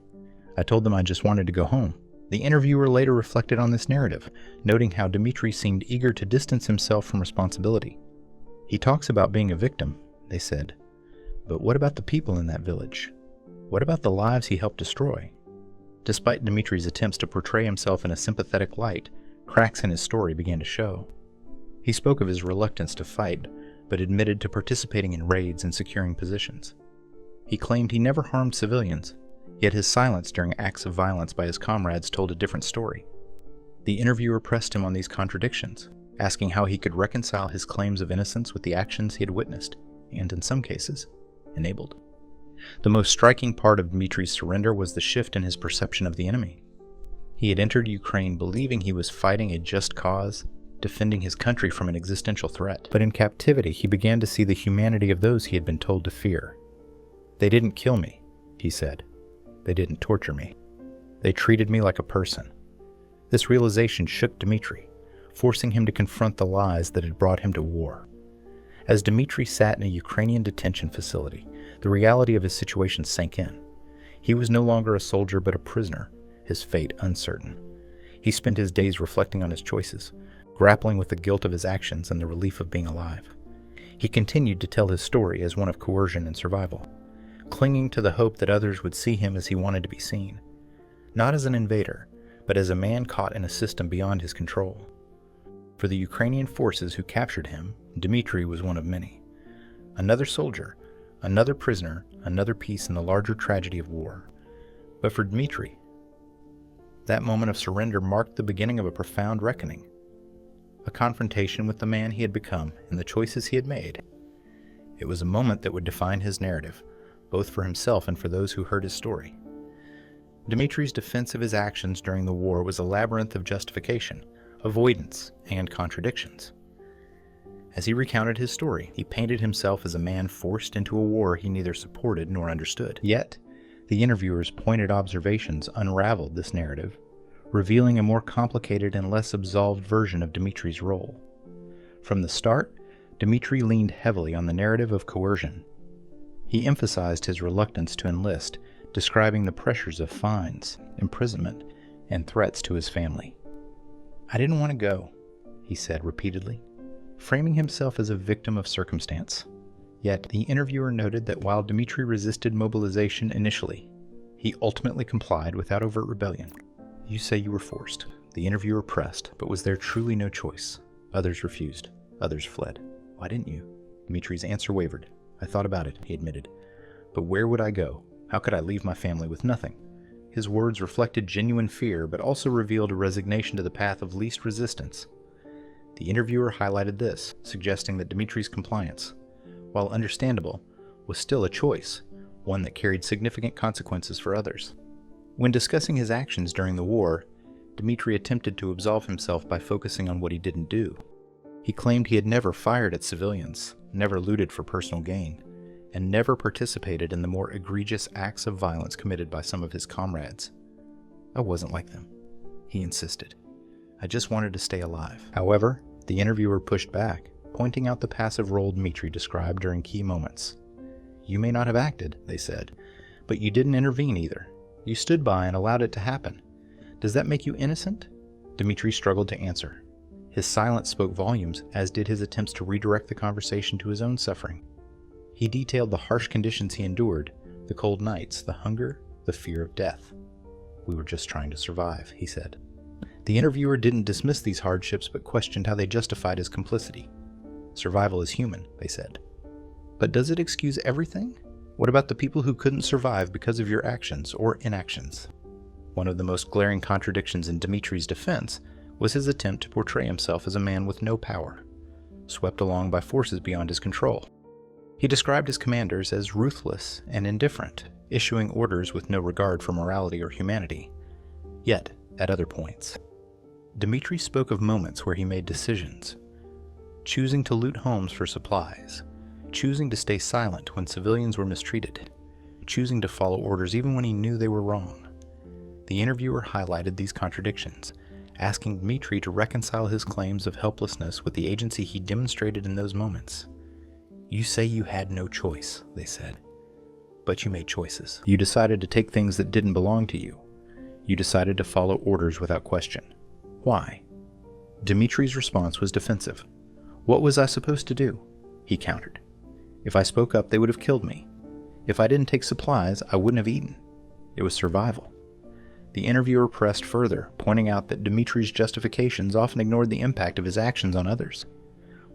Speaker 1: "I told them I just wanted to go home." The interviewer later reflected on this narrative, noting how Dmitri seemed eager to distance himself from responsibility. "He talks about being a victim," they said. "But what about the people in that village? What about the lives he helped destroy?" Despite Dmitri's attempts to portray himself in a sympathetic light, cracks in his story began to show. He spoke of his reluctance to fight, but admitted to participating in raids and securing positions. He claimed he never harmed civilians, yet his silence during acts of violence by his comrades told a different story. The interviewer pressed him on these contradictions, asking how he could reconcile his claims of innocence with the actions he had witnessed, and in some cases, enabled. The most striking part of Dmitri's surrender was the shift in his perception of the enemy. He had entered Ukraine believing he was fighting a just cause, defending his country from an existential threat. But in captivity, he began to see the humanity of those he had been told to fear. "They didn't kill me," he said. "They didn't torture me. They treated me like a person." This realization shook Dmitri, forcing him to confront the lies that had brought him to war. As Dmitri sat in a Ukrainian detention facility, the reality of his situation sank in. He was no longer a soldier but a prisoner, his fate uncertain. He spent his days reflecting on his choices, grappling with the guilt of his actions and the relief of being alive. He continued to tell his story as one of coercion and survival, clinging to the hope that others would see him as he wanted to be seen, not as an invader, but as a man caught in a system beyond his control. For the Ukrainian forces who captured him, Dmitri was one of many. Another soldier, another prisoner, another piece in the larger tragedy of war. But for Dmitri, that moment of surrender marked the beginning of a profound reckoning, a confrontation with the man he had become and the choices he had made. It was a moment that would define his narrative, both for himself and for those who heard his story. Dmitri's defense of his actions during the war was a labyrinth of justification, avoidance, and contradictions. As he recounted his story, he painted himself as a man forced into a war he neither supported nor understood. Yet, the interviewer's pointed observations unraveled this narrative, revealing a more complicated and less absolved version of Dmitri's role. From the start, Dmitri leaned heavily on the narrative of coercion. He emphasized his reluctance to enlist, describing the pressures of fines, imprisonment, and threats to his family. "I didn't want to go," he said repeatedly. framing himself as a victim of circumstance. Yet, the interviewer noted that while Dmitri resisted mobilization initially, he ultimately complied without overt rebellion. You say you were forced. The interviewer pressed, but was there truly no choice? Others refused. Others fled. Why didn't you? Dmitri's answer wavered. I thought about it, he admitted. But where would I go? How could I leave my family with nothing? His words reflected genuine fear, but also revealed a resignation to the path of least resistance. The interviewer highlighted this, suggesting that Dmitri's compliance, while understandable, was still a choice, one that carried significant consequences for others. When discussing his actions during the war, Dmitri attempted to absolve himself by focusing on what he didn't do. He claimed he had never fired at civilians, never looted for personal gain, and never participated in the more egregious acts of violence committed by some of his comrades. I wasn't like them, he insisted. I just wanted to stay alive. However, the interviewer pushed back, pointing out the passive role Dmitri described during key moments. You may not have acted, they said, but you didn't intervene either. You stood by and allowed it to happen. Does that make you innocent? Dmitri struggled to answer. His silence spoke volumes, as did his attempts to redirect the conversation to his own suffering. He detailed the harsh conditions he endured, the cold nights, the hunger, the fear of death. We were just trying to survive, he said. The interviewer didn't dismiss these hardships, but questioned how they justified his complicity. Survival is human, they said. But does it excuse everything? What about the people who couldn't survive because of your actions or inactions? One of the most glaring contradictions in Dmitri's defense was his attempt to portray himself as a man with no power, swept along by forces beyond his control. He described his commanders as ruthless and indifferent, issuing orders with no regard for morality or humanity. Yet, at other points, Dmitri spoke of moments where he made decisions, choosing to loot homes for supplies, choosing to stay silent when civilians were mistreated, choosing to follow orders even when he knew they were wrong. The interviewer highlighted these contradictions, asking Dmitri to reconcile his claims of helplessness with the agency he demonstrated in those moments. You say you had no choice, they said. But you made choices. You decided to take things that didn't belong to you. You decided to follow orders without question. Why? Dmitri's response was defensive. What was I supposed to do? He countered. If I spoke up, they would have killed me. If I didn't take supplies, I wouldn't have eaten. It was survival. The interviewer pressed further, pointing out that Dmitri's justifications often ignored the impact of his actions on others.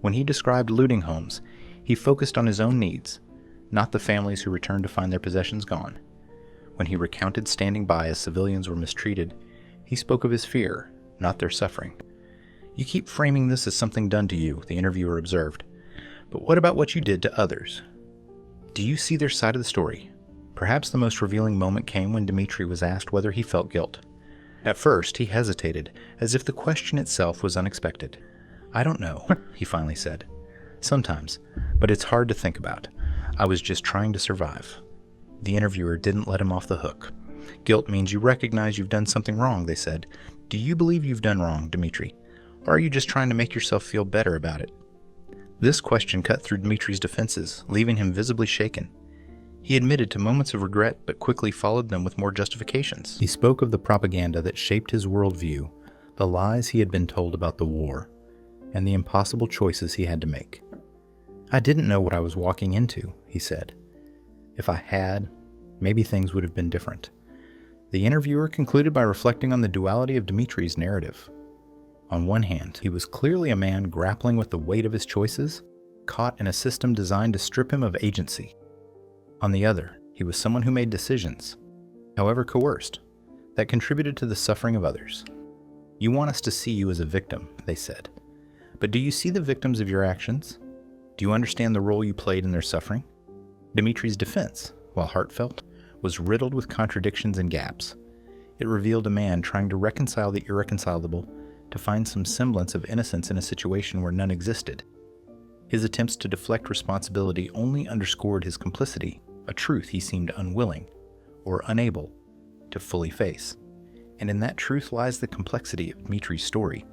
Speaker 1: When he described looting homes, he focused on his own needs, not the families who returned to find their possessions gone. When he recounted standing by as civilians were mistreated, he spoke of his fear, not their suffering. You keep framing this as something done to you, the interviewer observed. But what about what you did to others? Do you see their side of the story? Perhaps the most revealing moment came when Dmitri was asked whether he felt guilt. At first, he hesitated, as if the question itself was unexpected. I don't know, he finally said. Sometimes, but it's hard to think about. I was just trying to survive. The interviewer didn't let him off the hook. Guilt means you recognize you've done something wrong, they said. Do you believe you've done wrong, Dmitri? Or are you just trying to make yourself feel better about it? This question cut through Dmitri's defenses, leaving him visibly shaken. He admitted to moments of regret, but quickly followed them with more justifications. He spoke of the propaganda that shaped his worldview, the lies he had been told about the war, and the impossible choices he had to make. I didn't know what I was walking into, he said. If I had, maybe things would have been different. The interviewer concluded by reflecting on the duality of Dmitri's narrative. On one hand, he was clearly a man grappling with the weight of his choices, caught in a system designed to strip him of agency. On the other, he was someone who made decisions, however coerced, that contributed to the suffering of others. You want us to see you as a victim, they said. But do you see the victims of your actions? Do you understand the role you played in their suffering? Dmitri's defense, while heartfelt, was riddled with contradictions and gaps. It revealed a man trying to reconcile the irreconcilable, to find some semblance of innocence in a situation where none existed. His attempts to deflect responsibility only underscored his complicity, a truth he seemed unwilling, or unable, to fully face. And in that truth lies the complexity of Dmitri's story.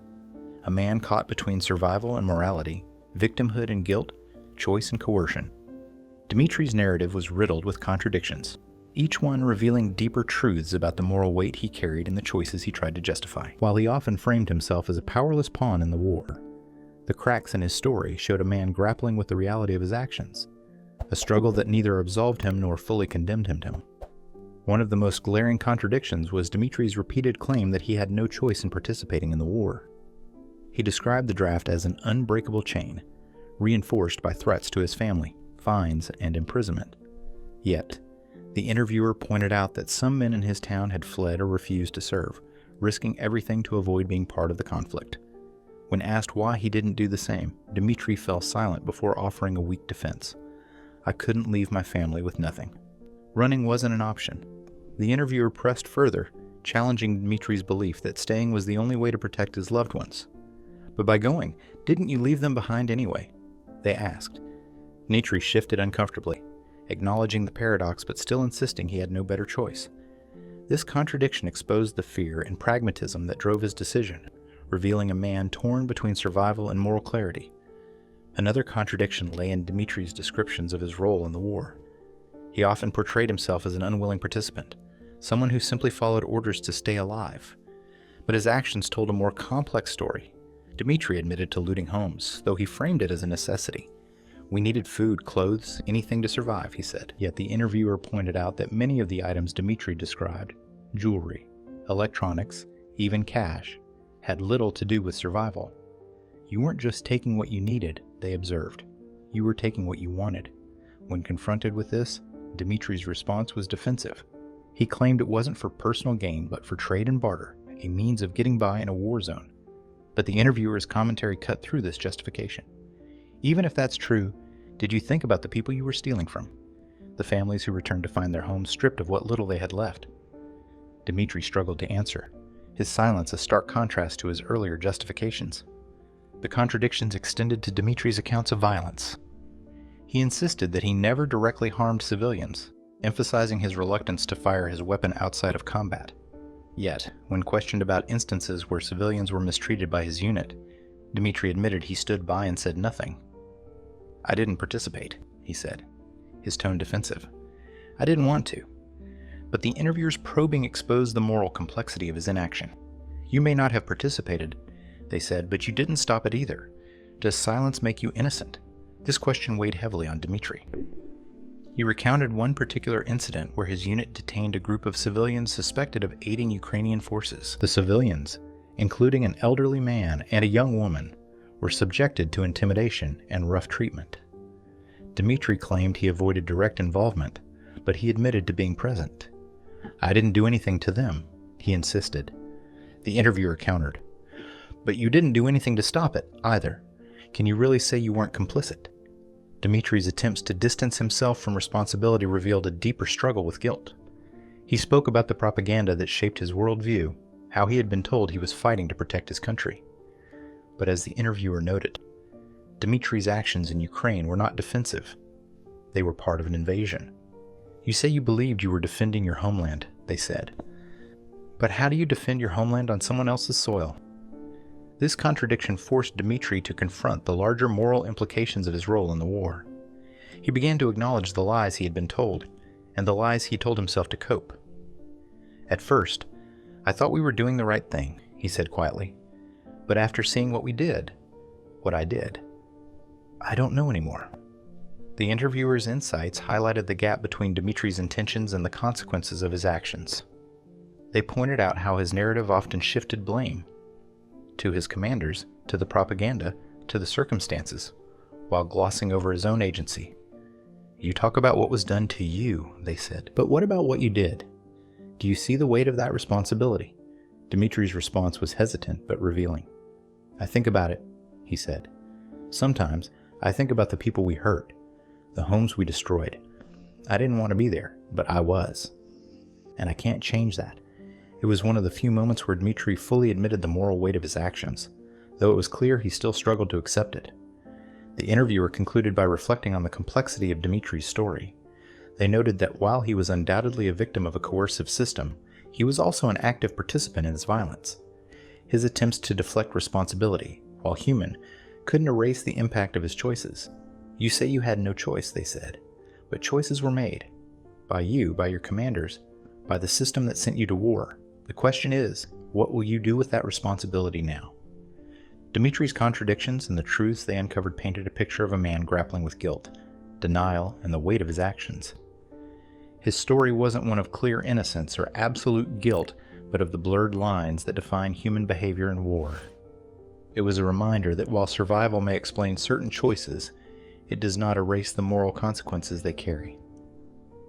Speaker 1: A man caught between survival and morality, victimhood and guilt, choice and coercion. Dmitri's narrative was riddled with contradictions, each one revealing deeper truths about the moral weight he carried and the choices he tried to justify. While he often framed himself as a powerless pawn in the war, The cracks in his story showed a man grappling with the reality of his actions, a struggle that neither absolved him nor fully condemned him. One of the most glaring contradictions was Dimitri's repeated claim that he had no choice in participating in the war. He described the draft as an unbreakable chain, reinforced by threats to his family, fines, and imprisonment. Yet, the interviewer pointed out that some men in his town had fled or refused to serve, risking everything to avoid being part of the conflict. When asked why he didn't do the same, Dimitri fell silent before offering a weak defense. "I couldn't leave my family with nothing." Running wasn't an option. The interviewer pressed further, challenging Dimitri's belief that staying was the only way to protect his loved ones. "But by going, didn't you leave them behind anyway?" they asked. Dimitri shifted uncomfortably, acknowledging the paradox but still insisting he had no better choice. This contradiction exposed the fear and pragmatism that drove his decision, revealing a man torn between survival and moral clarity. Another contradiction lay in Dimitri's descriptions of his role in the war. He often portrayed himself as an unwilling participant, someone who simply followed orders to stay alive. But his actions told a more complex story. Dimitri admitted to looting homes, though he framed it as a necessity. "We needed food, clothes, anything to survive," he said. Yet the interviewer pointed out that many of the items Dimitri described, jewelry, electronics, even cash, had little to do with survival. "You weren't just taking what you needed," they observed. "You were taking what you wanted." When confronted with this, Dimitri's response was defensive. He claimed it wasn't for personal gain, but for trade and barter, a means of getting by in a war zone. But the interviewer's commentary cut through this justification. "Even if that's true, did you think about the people you were stealing from? The families who returned to find their homes stripped of what little they had left?" Dimitri struggled to answer, his silence a stark contrast to his earlier justifications. The contradictions extended to Dimitri's accounts of violence. He insisted that he never directly harmed civilians, emphasizing his reluctance to fire his weapon outside of combat. Yet, when questioned about instances where civilians were mistreated by his unit, Dimitri admitted he stood by and said nothing. "I didn't participate," he said, his tone defensive. "I didn't want to." But the interviewer's probing exposed the moral complexity of his inaction. "You may not have participated," they said, "but you didn't stop it either. Does silence make you innocent?" This question weighed heavily on Dimitri. He recounted one particular incident where his unit detained a group of civilians suspected of aiding Ukrainian forces. The civilians, including an elderly man and a young woman, were subjected to intimidation and rough treatment. Dimitri claimed he avoided direct involvement, but he admitted to being present. "I didn't do anything to them," he insisted. The interviewer countered, "But you didn't do anything to stop it, either. Can you really say you weren't complicit?" Dimitri's attempts to distance himself from responsibility revealed a deeper struggle with guilt. He spoke about the propaganda that shaped his worldview, how he had been told he was fighting to protect his country. But as the interviewer noted, Dimitri's actions in Ukraine were not defensive. They were part of an invasion. "You say you believed you were defending your homeland," they said. "But how do you defend your homeland on someone else's soil?" This contradiction forced Dimitri to confront the larger moral implications of his role in the war. He began to acknowledge the lies he had been told, and the lies he told himself to cope. "At first, I thought we were doing the right thing," he said quietly. "But after seeing what I did, I don't know anymore." The interviewer's insights highlighted the gap between Dimitri's intentions and the consequences of his actions. They pointed out how his narrative often shifted blame to his commanders, to the propaganda, to the circumstances, while glossing over his own agency. "You talk about what was done to you," they said. "But what about what you did? Do you see the weight of that responsibility?" Dimitri's response was hesitant but revealing. "I think about it," he said. "Sometimes I think about the people we hurt, the homes we destroyed. I didn't want to be there, but I was. And I can't change that." It was one of the few moments where Dimitri fully admitted the moral weight of his actions, though it was clear he still struggled to accept it. The interviewer concluded by reflecting on the complexity of Dimitri's story. They noted that while he was undoubtedly a victim of a coercive system, he was also an active participant in its violence. His attempts to deflect responsibility, while human, couldn't erase the impact of his choices. "You say you had no choice," they said, "but choices were made. By you, by your commanders, by the system that sent you to war. The question is, what will you do with that responsibility now?" Dimitri's contradictions and the truths they uncovered painted a picture of a man grappling with guilt, denial, and the weight of his actions. His story wasn't one of clear innocence or absolute guilt, but of the blurred lines that define human behavior in war. It was a reminder that while survival may explain certain choices, it does not erase the moral consequences they carry.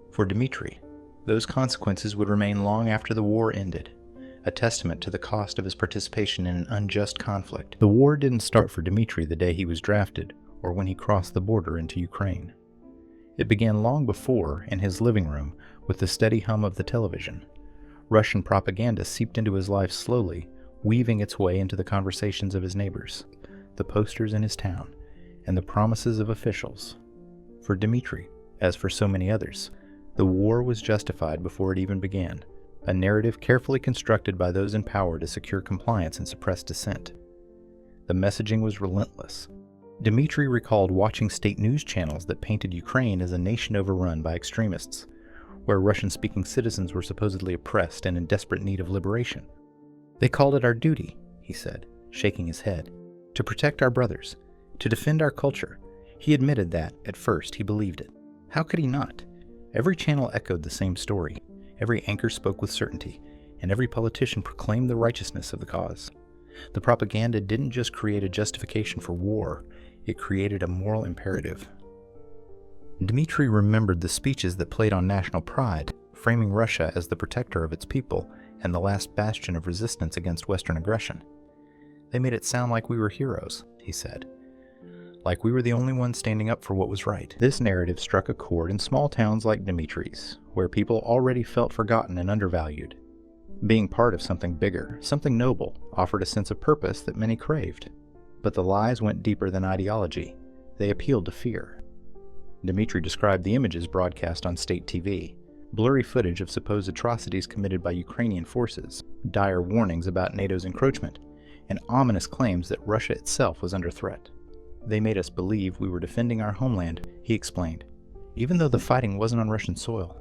Speaker 1: For Dimitri, those consequences would remain long after the war ended, a testament to the cost of his participation in an unjust conflict. The war didn't start for Dimitri the day he was drafted or when he crossed the border into Ukraine. It began long before, in his living room, with the steady hum of the television. Russian propaganda seeped into his life slowly, weaving its way into the conversations of his neighbors, the posters in his town, and the promises of officials. For Dimitri, as for so many others, the war was justified before it even began, a narrative carefully constructed by those in power to secure compliance and suppress dissent. The messaging was relentless. Dimitri recalled watching state news channels that painted Ukraine as a nation overrun by extremists, where Russian-speaking citizens were supposedly oppressed and in desperate need of liberation. "They called it our duty," he said, shaking his head, "to protect our brothers, to defend our culture." He admitted that, at first, he believed it. How could he not? Every channel echoed the same story, every anchor spoke with certainty, and every politician proclaimed the righteousness of the cause. The propaganda didn't just create a justification for war, it created a moral imperative. Dmitri remembered the speeches that played on national pride, framing Russia as the protector of its people and the last bastion of resistance against Western aggression. "They made it sound like we were heroes," he said. "Like we were the only ones standing up for what was right." This narrative struck a chord in small towns like Dimitri's, where people already felt forgotten and undervalued. Being part of something bigger, something noble, offered a sense of purpose that many craved. But the lies went deeper than ideology. They appealed to fear. Dimitri described the images broadcast on state TV, blurry footage of supposed atrocities committed by Ukrainian forces, dire warnings about NATO's encroachment, and ominous claims that Russia itself was under threat. "They made us believe we were defending our homeland," he explained, even though the fighting wasn't on Russian soil.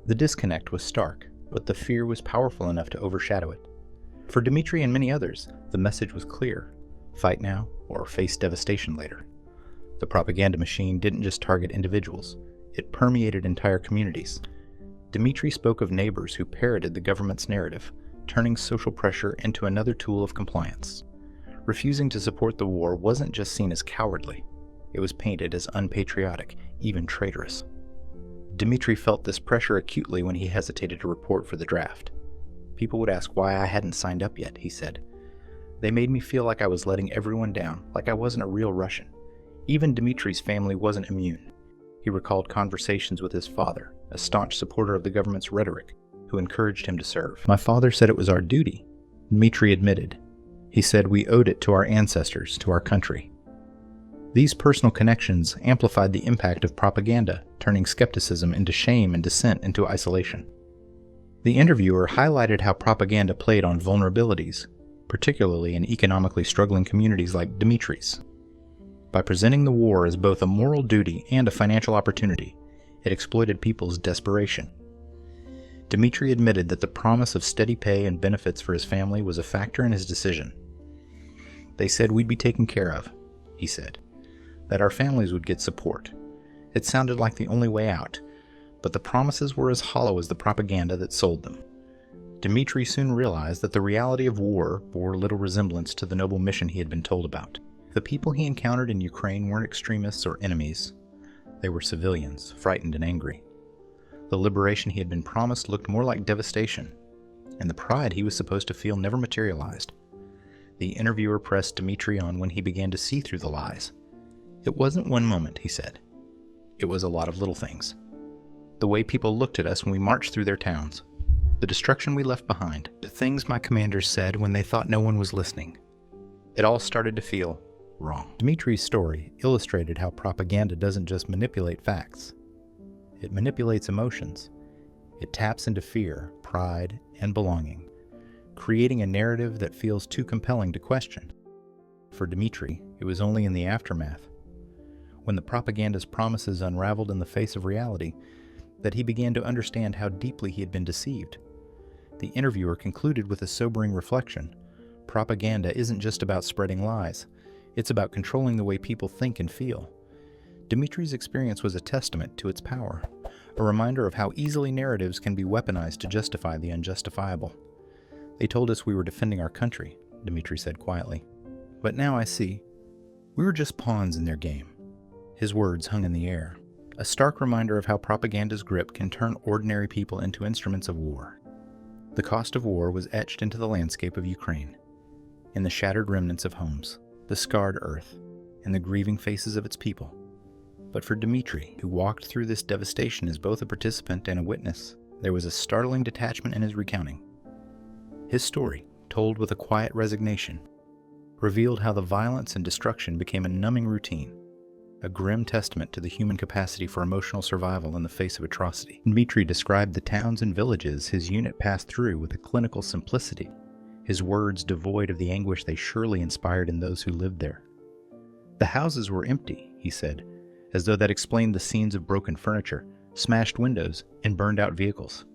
Speaker 1: The disconnect was stark, but the fear was powerful enough to overshadow it. For Dimitri and many others, the message was clear: fight now or face devastation later. The propaganda machine didn't just target individuals, it permeated entire communities. Dimitri spoke of neighbors who parroted the government's narrative, turning social pressure into another tool of compliance. Refusing to support the war wasn't just seen as cowardly, it was painted as unpatriotic, even traitorous. Dimitri felt this pressure acutely when he hesitated to report for the draft. "People would ask why I hadn't signed up yet," he said. "They made me feel like I was letting everyone down, like I wasn't a real Russian." Even Dimitri's family wasn't immune. He recalled conversations with his father, a staunch supporter of the government's rhetoric, who encouraged him to serve. "My father said it was our duty," Dmitri admitted. He said we owed it to our ancestors, to our country. These personal connections amplified the impact of propaganda, turning skepticism into shame and dissent into isolation. The interviewer highlighted how propaganda played on vulnerabilities, particularly in economically struggling communities like Dimitri's. By presenting the war as both a moral duty and a financial opportunity, it exploited people's desperation. Dimitri admitted that the promise of steady pay and benefits for his family was a factor in his decision. "They said we'd be taken care of," he said, "that our families would get support. It sounded like the only way out, but the promises were as hollow as the propaganda that sold them." Dimitri soon realized that the reality of war bore little resemblance to the noble mission he had been told about. The people he encountered in Ukraine weren't extremists or enemies. They were civilians, frightened and angry. The liberation he had been promised looked more like devastation, and the pride he was supposed to feel never materialized. The interviewer pressed Dimitri on when he began to see through the lies. "It wasn't one moment," he said. "It was a lot of little things. The way people looked at us when we marched through their towns. The destruction we left behind. The things my commanders said when they thought no one was listening. It all started to feel wrong." Dimitri's story illustrated how propaganda doesn't just manipulate facts. It manipulates emotions. It taps into fear, pride, and belonging, creating a narrative that feels too compelling to question. For Dimitri, it was only in the aftermath, when the propaganda's promises unraveled in the face of reality, that he began to understand how deeply he had been deceived. The interviewer concluded with a sobering reflection. propaganda isn't just about spreading lies. It's about controlling the way people think and feel. Dmitry's experience was a testament to its power, a reminder of how easily narratives can be weaponized to justify the unjustifiable. They told us we were defending our country, Dmitry said quietly. But now I see. We were just pawns in their game. His words hung in the air, a stark reminder of how propaganda's grip can turn ordinary people into instruments of war. The cost of war was etched into the landscape of Ukraine, in the shattered remnants of homes, the scarred earth, and the grieving faces of its people. But for Dmitry, who walked through this devastation as both a participant and a witness, there was a startling detachment in his recounting. His story, told with a quiet resignation, revealed how the violence and destruction became a numbing routine, a grim testament to the human capacity for emotional survival in the face of atrocity. Dmitry described the towns and villages his unit passed through with a clinical simplicity, his words devoid of the anguish they surely inspired in those who lived there. The houses were empty, he said, as though that explained the scenes of broken furniture, smashed windows, and burned out vehicles.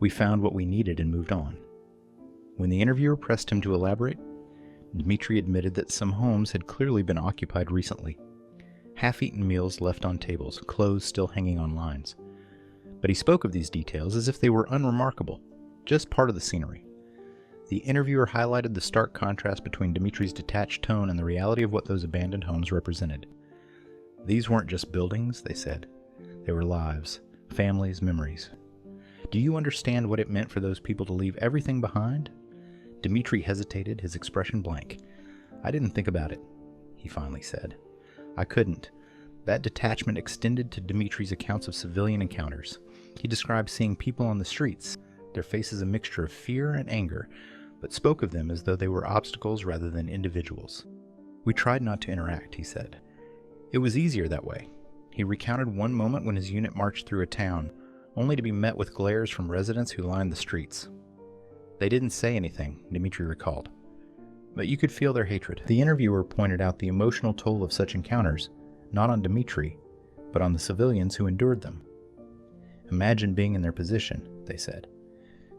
Speaker 1: We found what we needed and moved on. When the interviewer pressed him to elaborate, Dmitry admitted that some homes had clearly been occupied recently. Half-eaten meals left on tables, clothes still hanging on lines. But he spoke of these details as if they were unremarkable, just part of the scenery. The interviewer highlighted the stark contrast between Dmitry's detached tone and the reality of what those abandoned homes represented. These weren't just buildings, they said. They were lives, families, memories. Do you understand what it meant for those people to leave everything behind? Dmitry hesitated, his expression blank. I didn't think about it, he finally said. I couldn't. That detachment extended to Dmitry's accounts of civilian encounters. He described seeing people on the streets, their faces a mixture of fear and anger, but spoke of them as though they were obstacles rather than individuals. We tried not to interact, he said. It was easier that way. He recounted one moment when his unit marched through a town, only to be met with glares from residents who lined the streets. They didn't say anything, Dmitry recalled, but you could feel their hatred. The interviewer pointed out the emotional toll of such encounters, not on Dmitry, but on the civilians who endured them. Imagine being in their position, they said.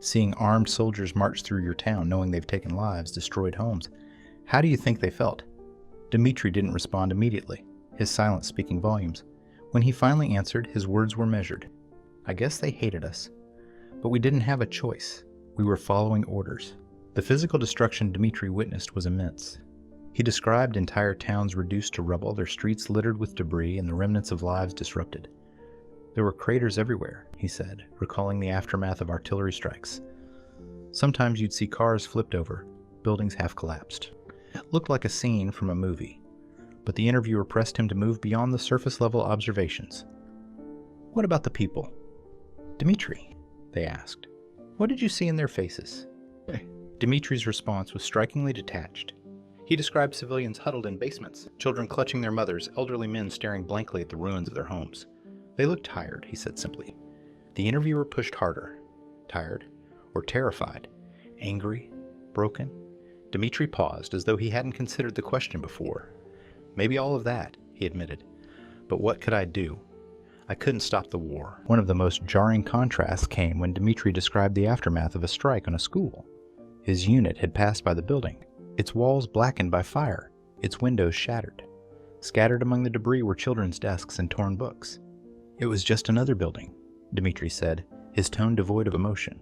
Speaker 1: Seeing armed soldiers march through your town knowing they've taken lives, destroyed homes. How do you think they felt? Dmitry didn't respond immediately, his silence speaking volumes. When he finally answered, his words were measured. I guess they hated us. But we didn't have a choice. We were following orders. The physical destruction Dmitry witnessed was immense. He described entire towns reduced to rubble, their streets littered with debris, and the remnants of lives disrupted. There were craters everywhere, he said, recalling the aftermath of artillery strikes. Sometimes you'd see cars flipped over, buildings half collapsed. It looked like a scene from a movie, but the interviewer pressed him to move beyond the surface-level observations. What about the people? Dmitry, they asked. What did you see in their faces? Dmitry's response was strikingly detached. He described civilians huddled in basements, children clutching their mothers, elderly men staring blankly at the ruins of their homes. They looked tired, he said simply. The interviewer pushed harder. Tired, or terrified, angry, broken. Dmitry paused, as though he hadn't considered the question before. Maybe all of that, he admitted. But what could I do? I couldn't stop the war. One of the most jarring contrasts came when Dmitry described the aftermath of a strike on a school. His unit had passed by the building, its walls blackened by fire, its windows shattered. Scattered among the debris were children's desks and torn books. It was just another building, Dmitry said, his tone devoid of emotion.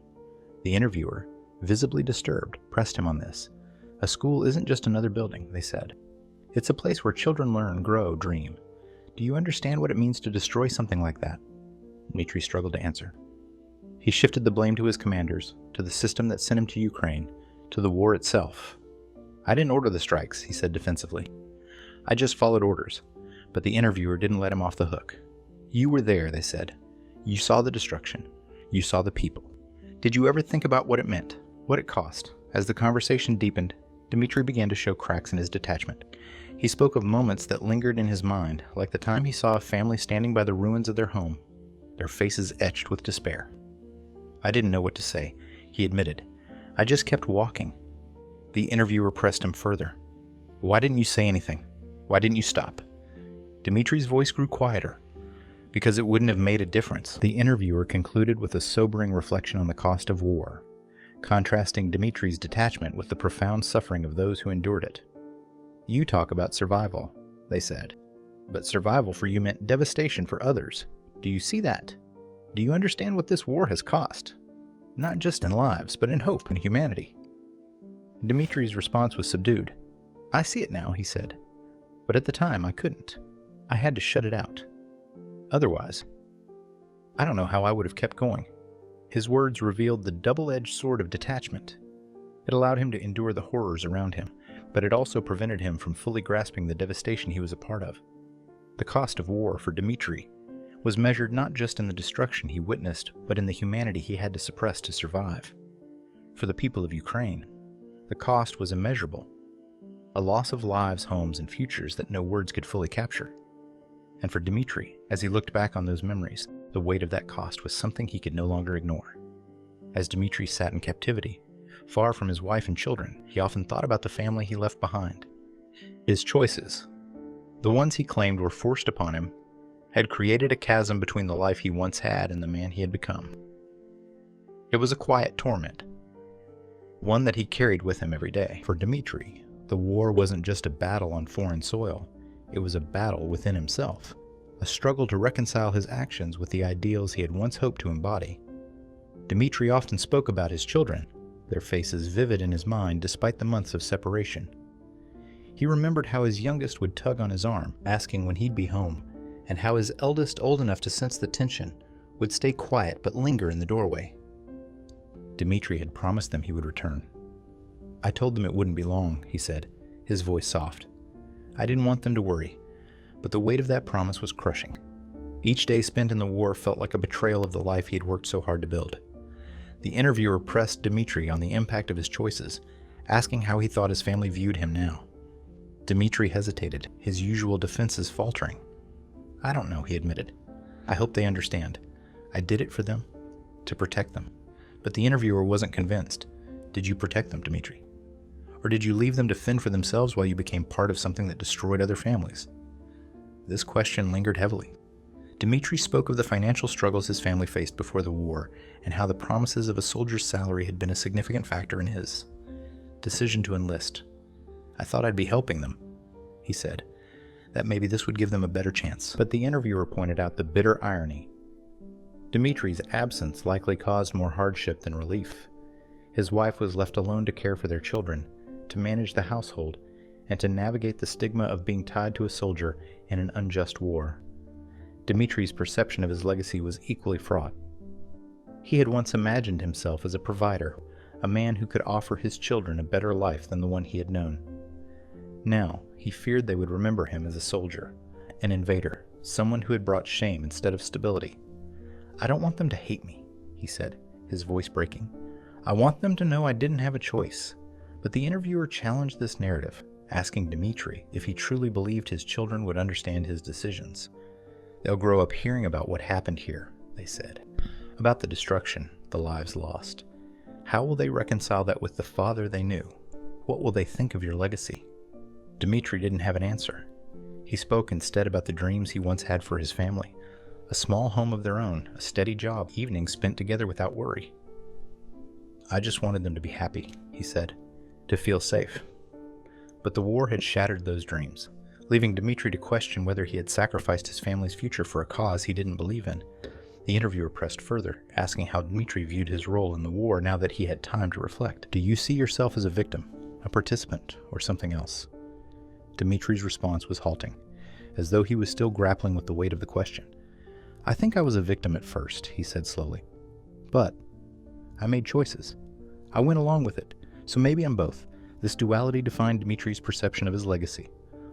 Speaker 1: The interviewer, visibly disturbed, pressed him on this. A school isn't just another building, they said. It's a place where children learn, grow, dream. Do you understand what it means to destroy something like that? Dmitry struggled to answer. He shifted the blame to his commanders, to the system that sent him to Ukraine, to the war itself. I didn't order the strikes, he said defensively. I just followed orders, but the interviewer didn't let him off the hook. You were there, they said. You saw the destruction. You saw the people. Did you ever think about what it meant, what it cost? As the conversation deepened, Dmitry began to show cracks in his detachment. He spoke of moments that lingered in his mind, like the time he saw a family standing by the ruins of their home, their faces etched with despair. I didn't know what to say, he admitted. I just kept walking. The interviewer pressed him further. Why didn't you say anything? Why didn't you stop? Dmitry's voice grew quieter. Because it wouldn't have made a difference. The interviewer concluded with a sobering reflection on the cost of war. contrasting Dmitri's detachment with the profound suffering of those who endured it. "You talk about survival," they said, "but survival for you meant devastation for others. Do you see that? Do you understand what this war has cost? Not just in lives, but in hope and humanity." Dmitri's response was subdued. "I see it now," he said, "but at the time I couldn't. I had to shut it out. Otherwise, I don't know how I would have kept going." His words revealed the double-edged sword of detachment. It allowed him to endure the horrors around him, but it also prevented him from fully grasping the devastation he was a part of. The cost of war for Dmitri was measured not just in the destruction he witnessed, but in the humanity he had to suppress to survive. For the people of Ukraine, the cost was immeasurable, a loss of lives, homes, and futures that no words could fully capture. And for Dmitri, as he looked back on those memories, the weight of that cost was something he could no longer ignore. As Dmitri sat in captivity, far from his wife and children, he often thought about the family he left behind. His choices, the ones he claimed were forced upon him, had created a chasm between the life he once had and the man he had become. It was a quiet torment, one that he carried with him every day. For Dmitri, the war wasn't just a battle on foreign soil, it was a battle within himself, a struggle to reconcile his actions with the ideals he had once hoped to embody. Dmitri often spoke about his children, their faces vivid in his mind despite the months of separation. He remembered how his youngest would tug on his arm, asking when he'd be home, and how his eldest, old enough to sense the tension, would stay quiet but linger in the doorway. Dmitri had promised them he would return. "I told them it wouldn't be long," he said, his voice soft. "I didn't want them to worry, but the weight of that promise was crushing. Each day spent in the war felt like a betrayal of the life he had worked so hard to build." The interviewer pressed Dmitri on the impact of his choices, asking how he thought his family viewed him now. Dmitri hesitated, his usual defenses faltering. "I don't know," he admitted. "I hope they understand. I did it for them, to protect them." But the interviewer wasn't convinced. "Did you protect them, Dmitri? Or did you leave them to fend for themselves while you became part of something that destroyed other families?" This question lingered heavily. Dmitri spoke of the financial struggles his family faced before the war and how the promises of a soldier's salary had been a significant factor in his decision to enlist. "I thought I'd be helping them," he said, "that maybe this would give them a better chance." But the interviewer pointed out the bitter irony. Dmitri's absence likely caused more hardship than relief. His wife was left alone to care for their children, to manage the household, and to navigate the stigma of being tied to a soldier in an unjust war. Dmitri's perception of his legacy was equally fraught. He had once imagined himself as a provider, a man who could offer his children a better life than the one he had known. Now, he feared they would remember him as a soldier, an invader, someone who had brought shame instead of stability. "I don't want them to hate me," he said, his voice breaking. "I want them to know I didn't have a choice." But the interviewer challenged this narrative, asking Dmitri if he truly believed his children would understand his decisions. "They'll grow up hearing about what happened here," they said, about the destruction, the lives lost. "How will they reconcile that with the father they knew? What will they think of your legacy?" Dmitri didn't have an answer. He spoke instead about the dreams he once had for his family. A small home of their own, a steady job, evenings spent together without worry. "I just wanted them to be happy," he said, "to feel safe." But the war had shattered those dreams, leaving Dmitri to question whether he had sacrificed his family's future for a cause he didn't believe in. The interviewer pressed further, asking how Dmitri viewed his role in the war now that he had time to reflect. "Do you see yourself as a victim, a participant, or something else?" Dmitri's response was halting, as though he was still grappling with the weight of the question. "I think I was a victim at first," he said slowly. "But I made choices. I went along with it, so maybe I'm both." This duality defined Dmitri's perception of his legacy.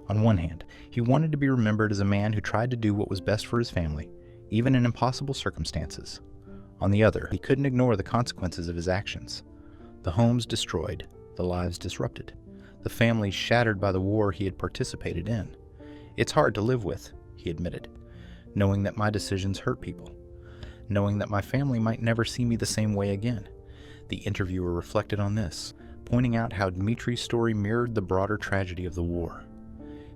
Speaker 1: On one hand, he wanted to be remembered as a man who tried to do what was best for his family, even in impossible circumstances. On the other, he couldn't ignore the consequences of his actions. The homes destroyed, the lives disrupted, the families shattered by the war he had participated in. "It's hard to live with," he admitted, "knowing that my decisions hurt people, knowing that my family might never see me the same way again." The interviewer reflected on this, pointing out how Dmitri's story mirrored the broader tragedy of the war.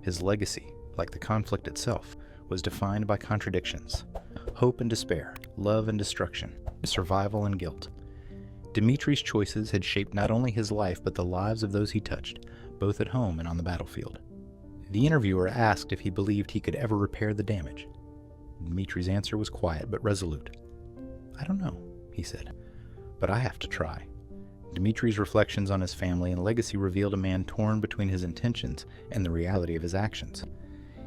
Speaker 1: His legacy, like the conflict itself, was defined by contradictions: hope and despair, love and destruction, survival and guilt. Dimitri's choices had shaped not only his life but the lives of those he touched, both at home and on the battlefield. The interviewer asked if he believed he could ever repair the damage. Dimitri's answer was quiet but resolute. "I don't know," he said, "but I have to try." Dimitri's reflections on his family and legacy revealed a man torn between his intentions and the reality of his actions.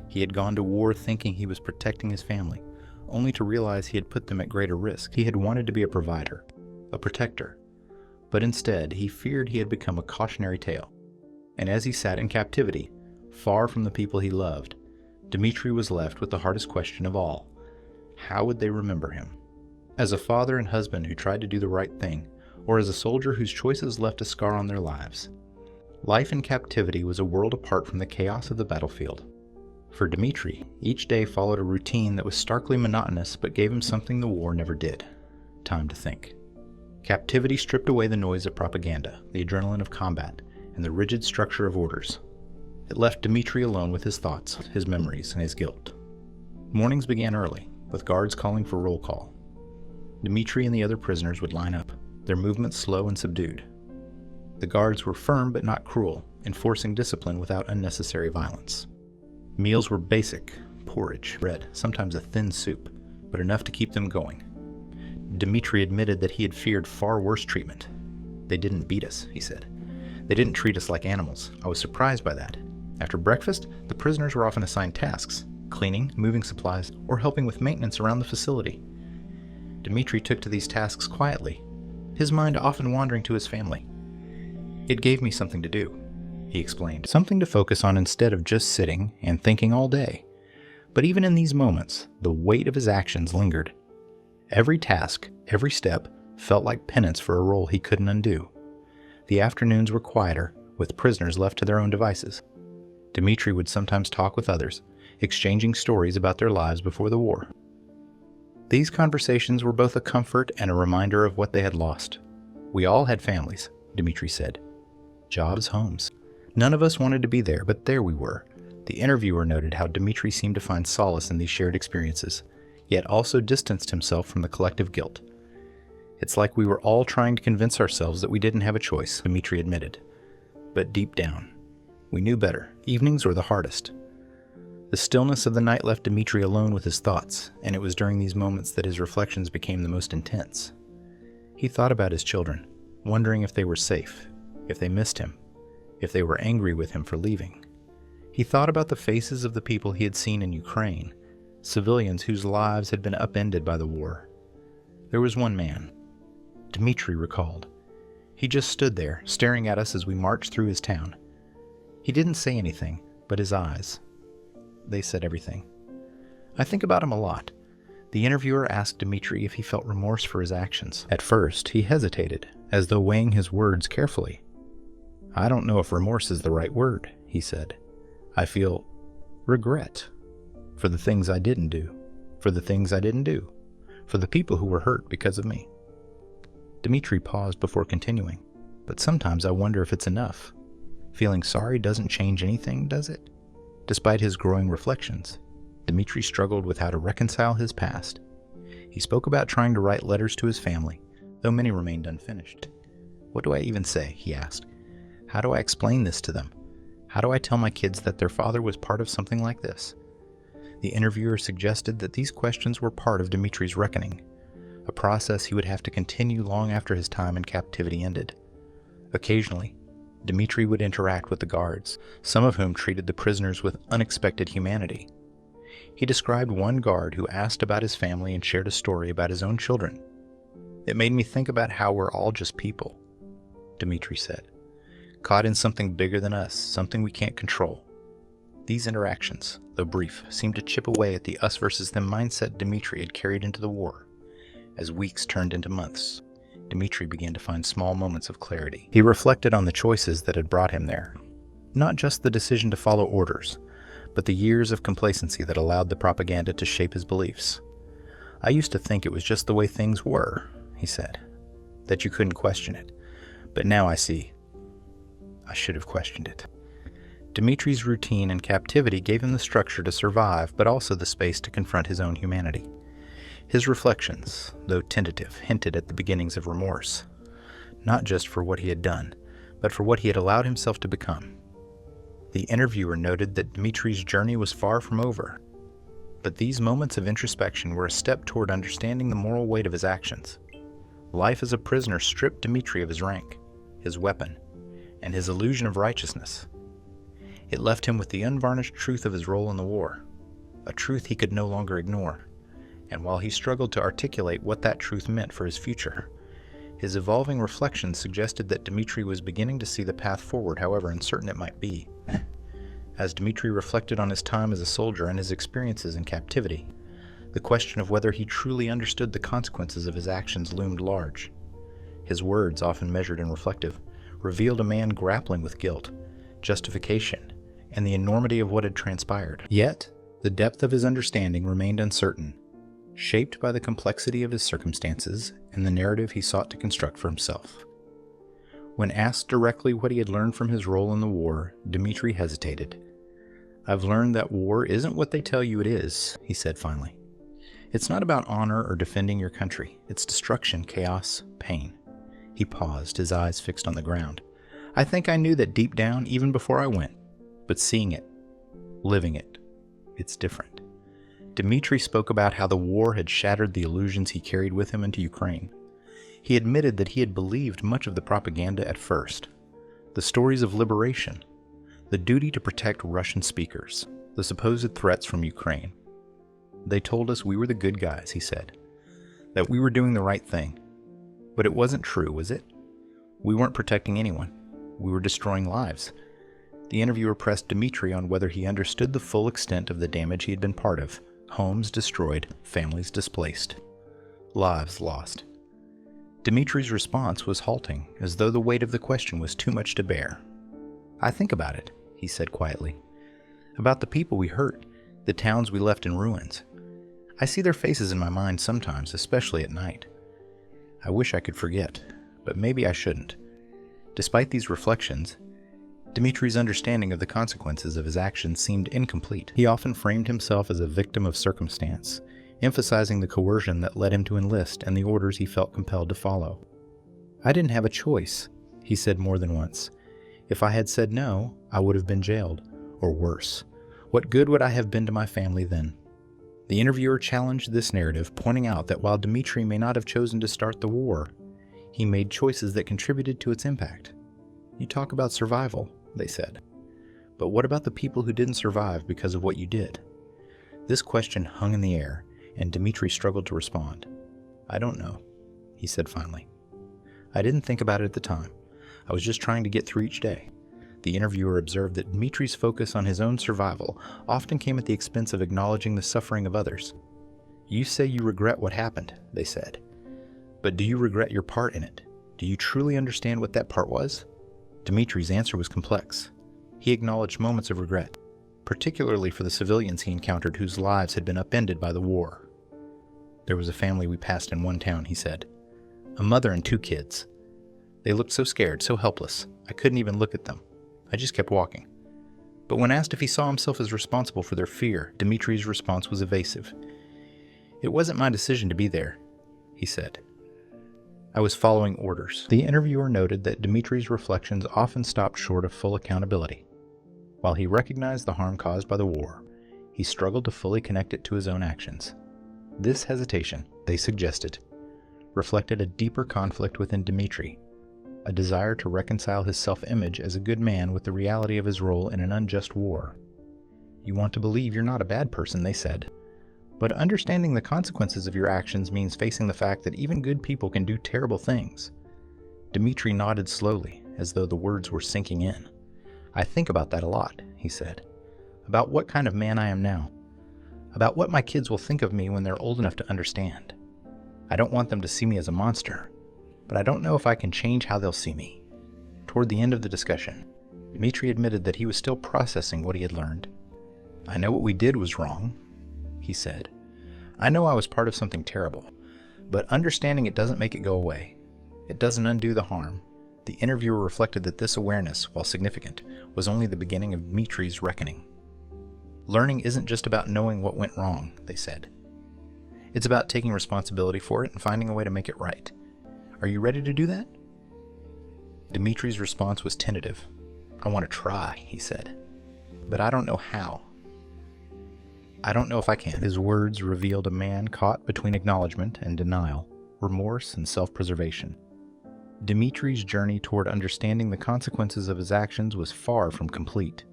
Speaker 1: He had gone to war thinking he was protecting his family, only to realize he had put them at greater risk. He had wanted to be a provider, a protector, but instead he feared he had become a cautionary tale. And as he sat in captivity, far from the people he loved, Dimitri was left with the hardest question of all. How would they remember him? As a father and husband who tried to do the right thing, or as a soldier whose choices left a scar on their lives? Life in captivity was a world apart from the chaos of the battlefield. For Dimitri, each day followed a routine that was starkly monotonous but gave him something the war never did: time to think. Captivity stripped away the noise of propaganda, the adrenaline of combat, and the rigid structure of orders. It left Dimitri alone with his thoughts, his memories, and his guilt. Mornings began early, with guards calling for roll call. Dimitri and the other prisoners would line up, their movements slow and subdued. The guards were firm but not cruel, enforcing discipline without unnecessary violence. Meals were basic: porridge, bread, sometimes a thin soup, but enough to keep them going. Dimitri admitted that he had feared far worse treatment. "They didn't beat us," he said. "They didn't treat us like animals. I was surprised by that. After breakfast, the prisoners were often assigned tasks: cleaning, moving supplies, or helping with maintenance around the facility." Dimitri took to these tasks quietly, his mind often wandering to his family. "It gave me something to do," he explained, "something to focus on instead of just sitting and thinking all day." But even in these moments, the weight of his actions lingered. Every task, every step, felt like penance for a role he couldn't undo. The afternoons were quieter, with prisoners left to their own devices. Dimitri would sometimes talk with others, exchanging stories about their lives before the war. These conversations were both a comfort and a reminder of what they had lost. "We all had families," Dimitri said. "Jobs, homes. None of us wanted to be there, but there we were." The interviewer noted how Dimitri seemed to find solace in these shared experiences, yet also distanced himself from the collective guilt. "It's like we were all trying to convince ourselves that we didn't have a choice," Dimitri admitted. But deep down, we knew better. Evenings were the hardest. The stillness of the night left Dimitri alone with his thoughts, and it was during these moments that his reflections became the most intense. He thought about his children, wondering if they were safe, if they missed him, if they were angry with him for leaving. He thought about the faces of the people he had seen in Ukraine, civilians whose lives had been upended by the war. There was one man, Dimitri recalled. He just stood there, staring at us as we marched through his town. He didn't say anything, but his eyes, they said everything. I think about him a lot. The interviewer asked Dimitri if he felt remorse for his actions. At first, he hesitated, as though weighing his words carefully. "I don't know if remorse is the right word," he said. "I feel regret for the things I didn't do, for the things I didn't do, for the people who were hurt because of me." Dimitri paused before continuing. "But sometimes I wonder if it's enough. Feeling sorry doesn't change anything, does it?" Despite his growing reflections, Dimitri struggled with how to reconcile his past. He spoke about trying to write letters to his family, though many remained unfinished. "What do I even say?" he asked. "How do I explain this to them? How do I tell my kids that their father was part of something like this?" The interviewer suggested that these questions were part of Dimitri's reckoning, a process he would have to continue long after his time in captivity ended. Occasionally, Dimitri would interact with the guards, some of whom treated the prisoners with unexpected humanity. He described one guard who asked about his family and shared a story about his own children. "It made me think about how we're all just people," Dimitri said, "caught in something bigger than us, something we can't control." These interactions, though brief, seemed to chip away at the us versus them mindset Dimitri had carried into the war. As weeks turned into months, Dimitri began to find small moments of clarity. He reflected on the choices that had brought him there. Not just the decision to follow orders, but the years of complacency that allowed the propaganda to shape his beliefs. "I used to think it was just the way things were," he said, "that you couldn't question it. But now I see I should have questioned it." Dimitri's routine in captivity gave him the structure to survive, but also the space to confront his own humanity. His reflections, though tentative, hinted at the beginnings of remorse. not just for what he had done, but for what he had allowed himself to become. The interviewer noted that Dmitri's journey was far from over, but these moments of introspection were a step toward understanding the moral weight of his actions. Life as a prisoner stripped Dmitri of his rank, his weapon, and his illusion of righteousness. It left him with the unvarnished truth of his role in the war, a truth he could no longer ignore. And while he struggled to articulate what that truth meant for his future, his evolving reflections suggested that Dmitri was beginning to see the path forward, however uncertain it might be. As Dmitri reflected on his time as a soldier and his experiences in captivity, the question of whether he truly understood the consequences of his actions loomed large. His words, often measured and reflective, revealed a man grappling with guilt, justification, and the enormity of what had transpired. Yet, the depth of his understanding remained uncertain, shaped by the complexity of his circumstances and the narrative he sought to construct for himself. When asked directly what he had learned from his role in the war, Dmitri hesitated. "I've learned that war isn't what they tell you it is," he said finally. "It's not about honor or defending your country. It's destruction, chaos, pain." He paused, his eyes fixed on the ground. "I think I knew that deep down, even before I went. But seeing it, living it, it's different." Dmitri spoke about how the war had shattered the illusions he carried with him into Ukraine. He admitted that he had believed much of the propaganda at first. The stories of liberation, the duty to protect Russian speakers, the supposed threats from Ukraine. "They told us we were the good guys," he said, "that we were doing the right thing. But it wasn't true, was it? We weren't protecting anyone. We were destroying lives." The interviewer pressed Dmitri on whether he understood the full extent of the damage he had been part of. Homes destroyed, families displaced, lives lost. Dmitri's response was halting, as though the weight of the question was too much to bear. "I think about it," he said quietly. "About the people we hurt, the towns we left in ruins. I see their faces in my mind sometimes, especially at night. I wish I could forget, but maybe I shouldn't." Despite these reflections, Dmitri's understanding of the consequences of his actions seemed incomplete. He often framed himself as a victim of circumstance, emphasizing the coercion that led him to enlist and the orders he felt compelled to follow. "I didn't have a choice," he said more than once. "If I had said no, I would have been jailed, or worse. What good would I have been to my family then?" The interviewer challenged this narrative, pointing out that while Dmitri may not have chosen to start the war, he made choices that contributed to its impact. "You talk about survival," they said. "But what about the people who didn't survive because of what you did?" This question hung in the air, and Dmitri struggled to respond. "I don't know," he said finally. "I didn't think about it at the time. I was just trying to get through each day." The interviewer observed that Dmitri's focus on his own survival often came at the expense of acknowledging the suffering of others. "You say you regret what happened," they said. "But do you regret your part in it? Do you truly understand what that part was?" Dmitri's answer was complex. He acknowledged moments of regret, particularly for the civilians he encountered whose lives had been upended by the war. "There was a family we passed in one town," he said. "A mother and 2 kids. They looked so scared, so helpless. I couldn't even look at them. I just kept walking." But when asked if he saw himself as responsible for their fear, Dmitri's response was evasive. "It wasn't my decision to be there," he said. "I was following orders." The interviewer noted that Dmitri's reflections often stopped short of full accountability. While he recognized the harm caused by the war, he struggled to fully connect it to his own actions. This hesitation, they suggested, reflected a deeper conflict within Dmitri, a desire to reconcile his self-image as a good man with the reality of his role in an unjust war. "You want to believe you're not a bad person," they said. "But understanding the consequences of your actions means facing the fact that even good people can do terrible things." Dmitri nodded slowly, as though the words were sinking in. "I think about that a lot," he said. "About what kind of man I am now. About what my kids will think of me when they're old enough to understand. I don't want them to see me as a monster, but I don't know if I can change how they'll see me." Toward the end of the discussion, Dmitri admitted that he was still processing what he had learned. "I know what we did was wrong," he said. "I know I was part of something terrible, but understanding it doesn't make it go away. It doesn't undo the harm." The interviewer reflected that this awareness, while significant, was only the beginning of Dmitri's reckoning. "Learning isn't just about knowing what went wrong," they said. "It's about taking responsibility for it and finding a way to make it right. Are you ready to do that?" Dimitri's response was tentative. "I want to try," he said, "but I don't know how. I don't know if I can." His words revealed a man caught between acknowledgement and denial, remorse and self-preservation. Dimitri's journey toward understanding the consequences of his actions was far from complete,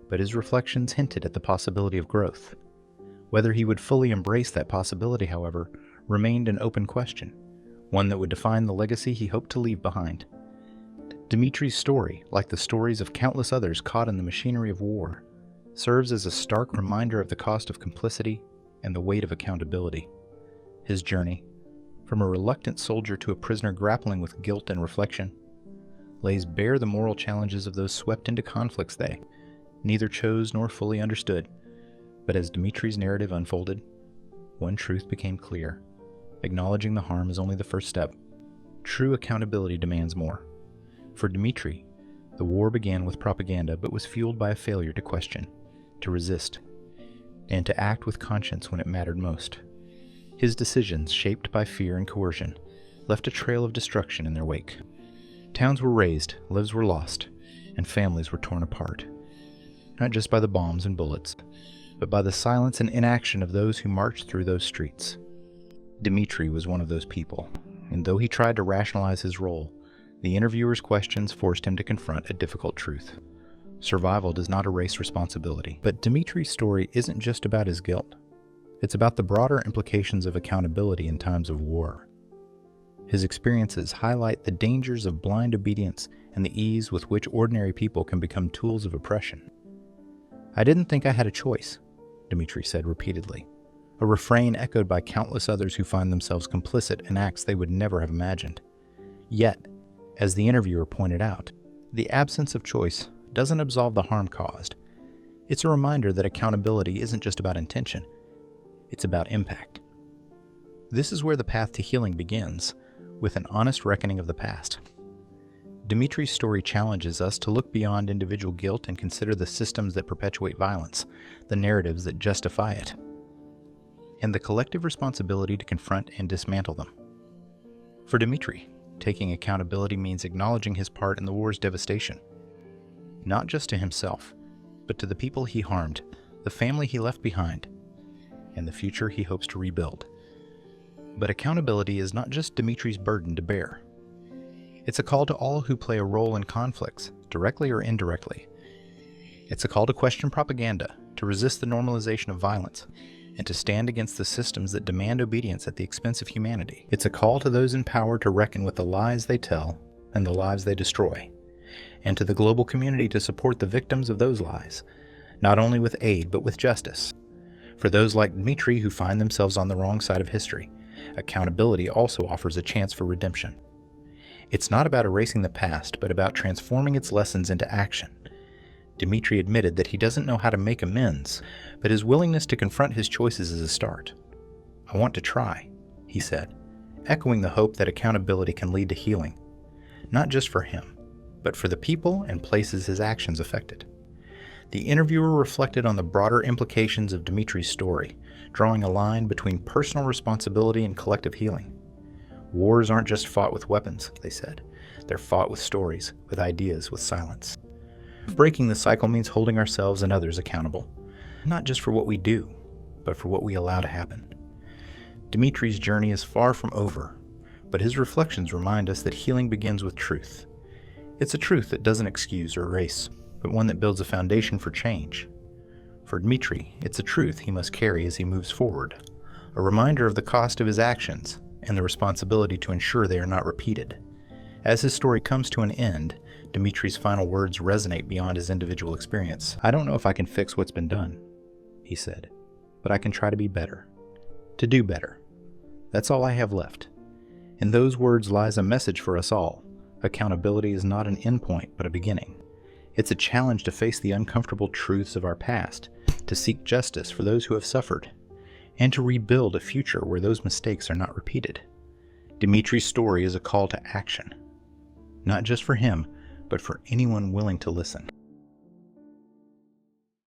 Speaker 1: but his reflections hinted at the possibility of growth. Whether he would fully embrace that possibility, however, remained an open question, one that would define the legacy he hoped to leave behind. Dimitri's story, like the stories of countless others caught in the machinery of war, serves as a stark reminder of the cost of complicity and the weight of accountability. His journey, from a reluctant soldier to a prisoner grappling with guilt and reflection, lays bare the moral challenges of those swept into conflicts they neither chose nor fully understood. But as Dimitri's narrative unfolded, one truth became clear. Acknowledging the harm is only the first step. True accountability demands more. For Dimitri, the war began with propaganda but was fueled by a failure to question, to resist, and to act with conscience when it mattered most. His decisions, shaped by fear and coercion, left a trail of destruction in their wake. Towns were razed, lives were lost, and families were torn apart. Not just by the bombs and bullets, but by the silence and inaction of those who marched through those streets. Dimitri was one of those people, and though he tried to rationalize his role, the interviewer's questions forced him to confront a difficult truth. Survival does not erase responsibility. But Dimitri's story isn't just about his guilt. It's about the broader implications of accountability in times of war. His experiences highlight the dangers of blind obedience and the ease with which ordinary people can become tools of oppression. "I didn't think I had a choice," Dimitri said repeatedly, a refrain echoed by countless others who find themselves complicit in acts they would never have imagined. Yet, as the interviewer pointed out, the absence of choice doesn't absolve the harm caused. It's a reminder that accountability isn't just about intention, it's about impact. This is where the path to healing begins, with an honest reckoning of the past. Dimitri's story challenges us to look beyond individual guilt and consider the systems that perpetuate violence, the narratives that justify it, and the collective responsibility to confront and dismantle them. For Dimitri, taking accountability means acknowledging his part in the war's devastation, not just to himself, but to the people he harmed, the family he left behind, and the future he hopes to rebuild. But accountability is not just Dimitri's burden to bear. It's a call to all who play a role in conflicts, directly or indirectly. It's a call to question propaganda, to resist the normalization of violence, and to stand against the systems that demand obedience at the expense of humanity. It's a call to those in power to reckon with the lies they tell and the lives they destroy, and to the global community to support the victims of those lies, not only with aid but with justice. For those like Dimitri who find themselves on the wrong side of history, accountability also offers a chance for redemption. It's not about erasing the past, but about transforming its lessons into action. Dimitri admitted that he doesn't know how to make amends, but his willingness to confront his choices is a start. "I want to try," he said, echoing the hope that accountability can lead to healing, not just for him, but for the people and places his actions affected. The interviewer reflected on the broader implications of Dimitri's story, drawing a line between personal responsibility and collective healing. Wars aren't just fought with weapons, they said. They're fought with stories, with ideas, with silence. Breaking the cycle means holding ourselves and others accountable, not just for what we do, but for what we allow to happen. Dimitri's journey is far from over, but his reflections remind us that healing begins with truth. It's a truth that doesn't excuse or erase, but one that builds a foundation for change. For Dimitri, it's a truth he must carry as he moves forward, a reminder of the cost of his actions and the responsibility to ensure they are not repeated. As his story comes to an end, Dimitri's final words resonate beyond his individual experience. "I don't know if I can fix what's been done," he said, "but I can try to be better, to do better. That's all I have left." In those words lies a message for us all. Accountability is not an endpoint, but a beginning. It's a challenge to face the uncomfortable truths of our past, to seek justice for those who have suffered, and to rebuild a future where those mistakes are not repeated. Dimitri's story is a call to action, not just for him, but for anyone willing to listen.